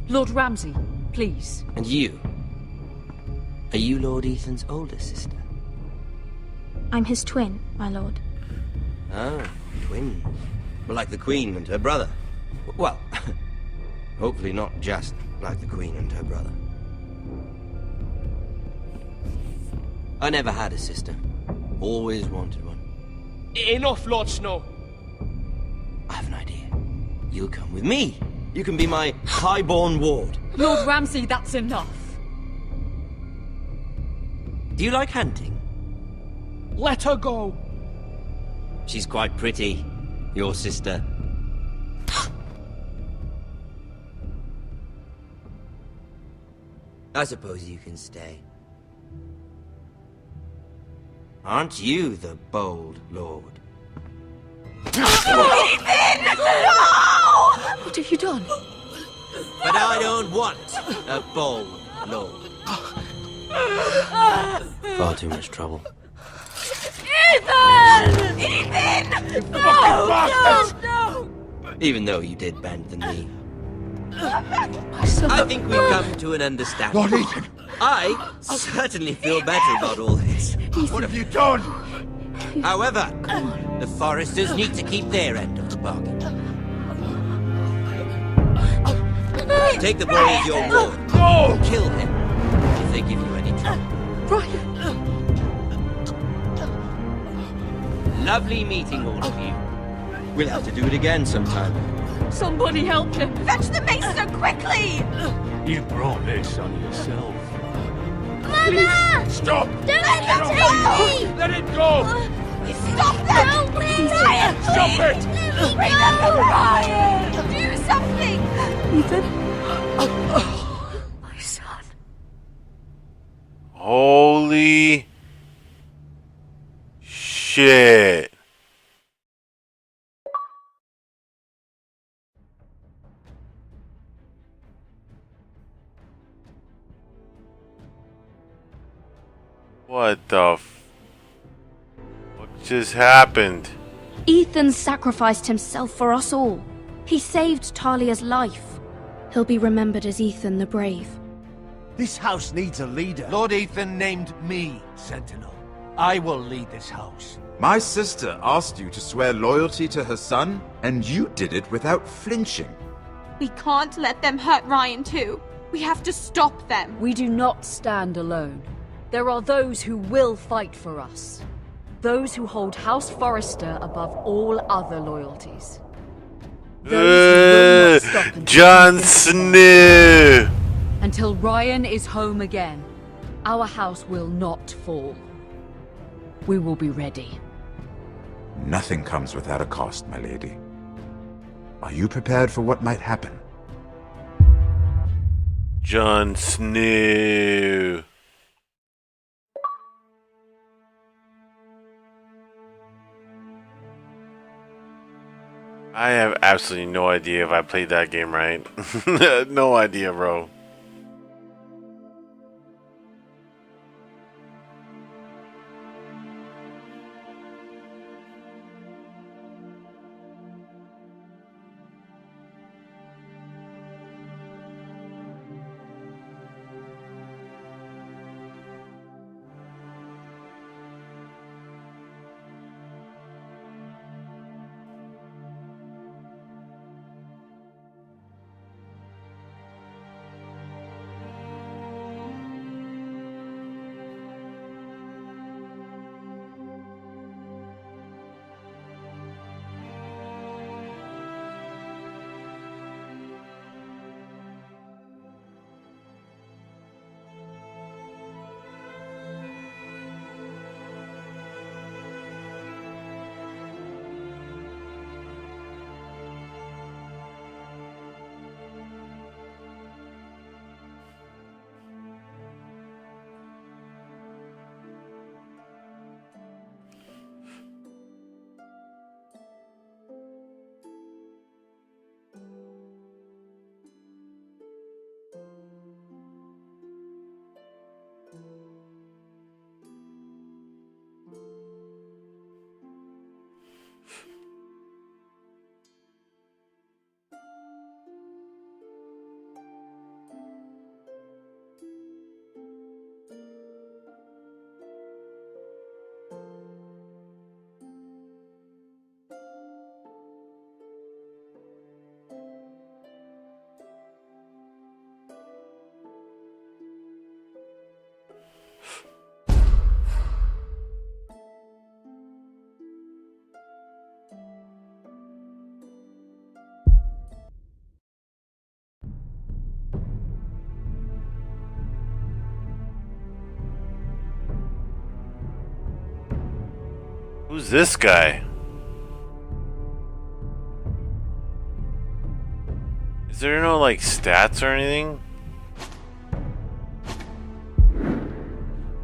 Lord Ramsay, please. And you? Are you Lord Ethan's older sister? I'm his twin, my lord. Ah, twins. Well, like the Queen and her brother. Well, hopefully not just like the Queen and her brother. I never had a sister. Always wanted one. Enough, Lord Snow. I have an idea. You'll come with me. You can be my highborn ward. Lord Ramsay, that's enough. Do you like hunting? Let her go. She's quite pretty, your sister. I suppose you can stay. Aren't you the bold lord? Ethan! No! What have you done? But I don't want a bold lord. Far too much trouble. Ethan! Ethan! No! Even though you did bend the knee. My son. I think we've come to an understanding. Lord Ethan! I certainly feel better about all this. What have you done? However, the Forresters need to keep their end of the bargain. Take the boy as your ward. No! Kill him if they give you any trouble. Brian! Lovely meeting all of you. We'll have to do it again sometime. Somebody help him! Fetch the maester quickly! You brought this on yourself. Mama! Stop! Don't let them take me! Let it go! Stop them! Help me! Ryan, Stop please! it! Remember Ryan! Do something! Ethan? My son. Holy shit. What the what just happened? Ethan sacrificed himself for us all. He saved Talia's life. He'll be remembered as Ethan the Brave. This house needs a leader. Lord Ethan named me Sentinel. I will lead this house. My sister asked you to swear loyalty to her son, and you did it without flinching. We can't let them hurt Ryan too. We have to stop them. We do not stand alone. There are those who will fight for us. Those who hold House Forrester above all other loyalties. Those who will not stop Jon Snow! Until Ryan is home again, our house will not fall. We will be ready. Nothing comes without a cost, my lady. Are you prepared for what might happen? Jon Snow. I have absolutely no idea if I played that game right. No idea, bro. Who's this guy? Is there no like stats or anything?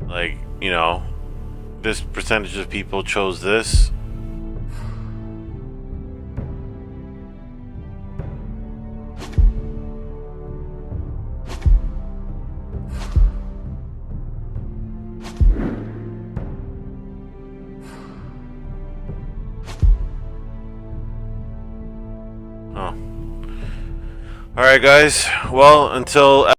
Like, you know, this percentage of people chose this. Alright guys, well, until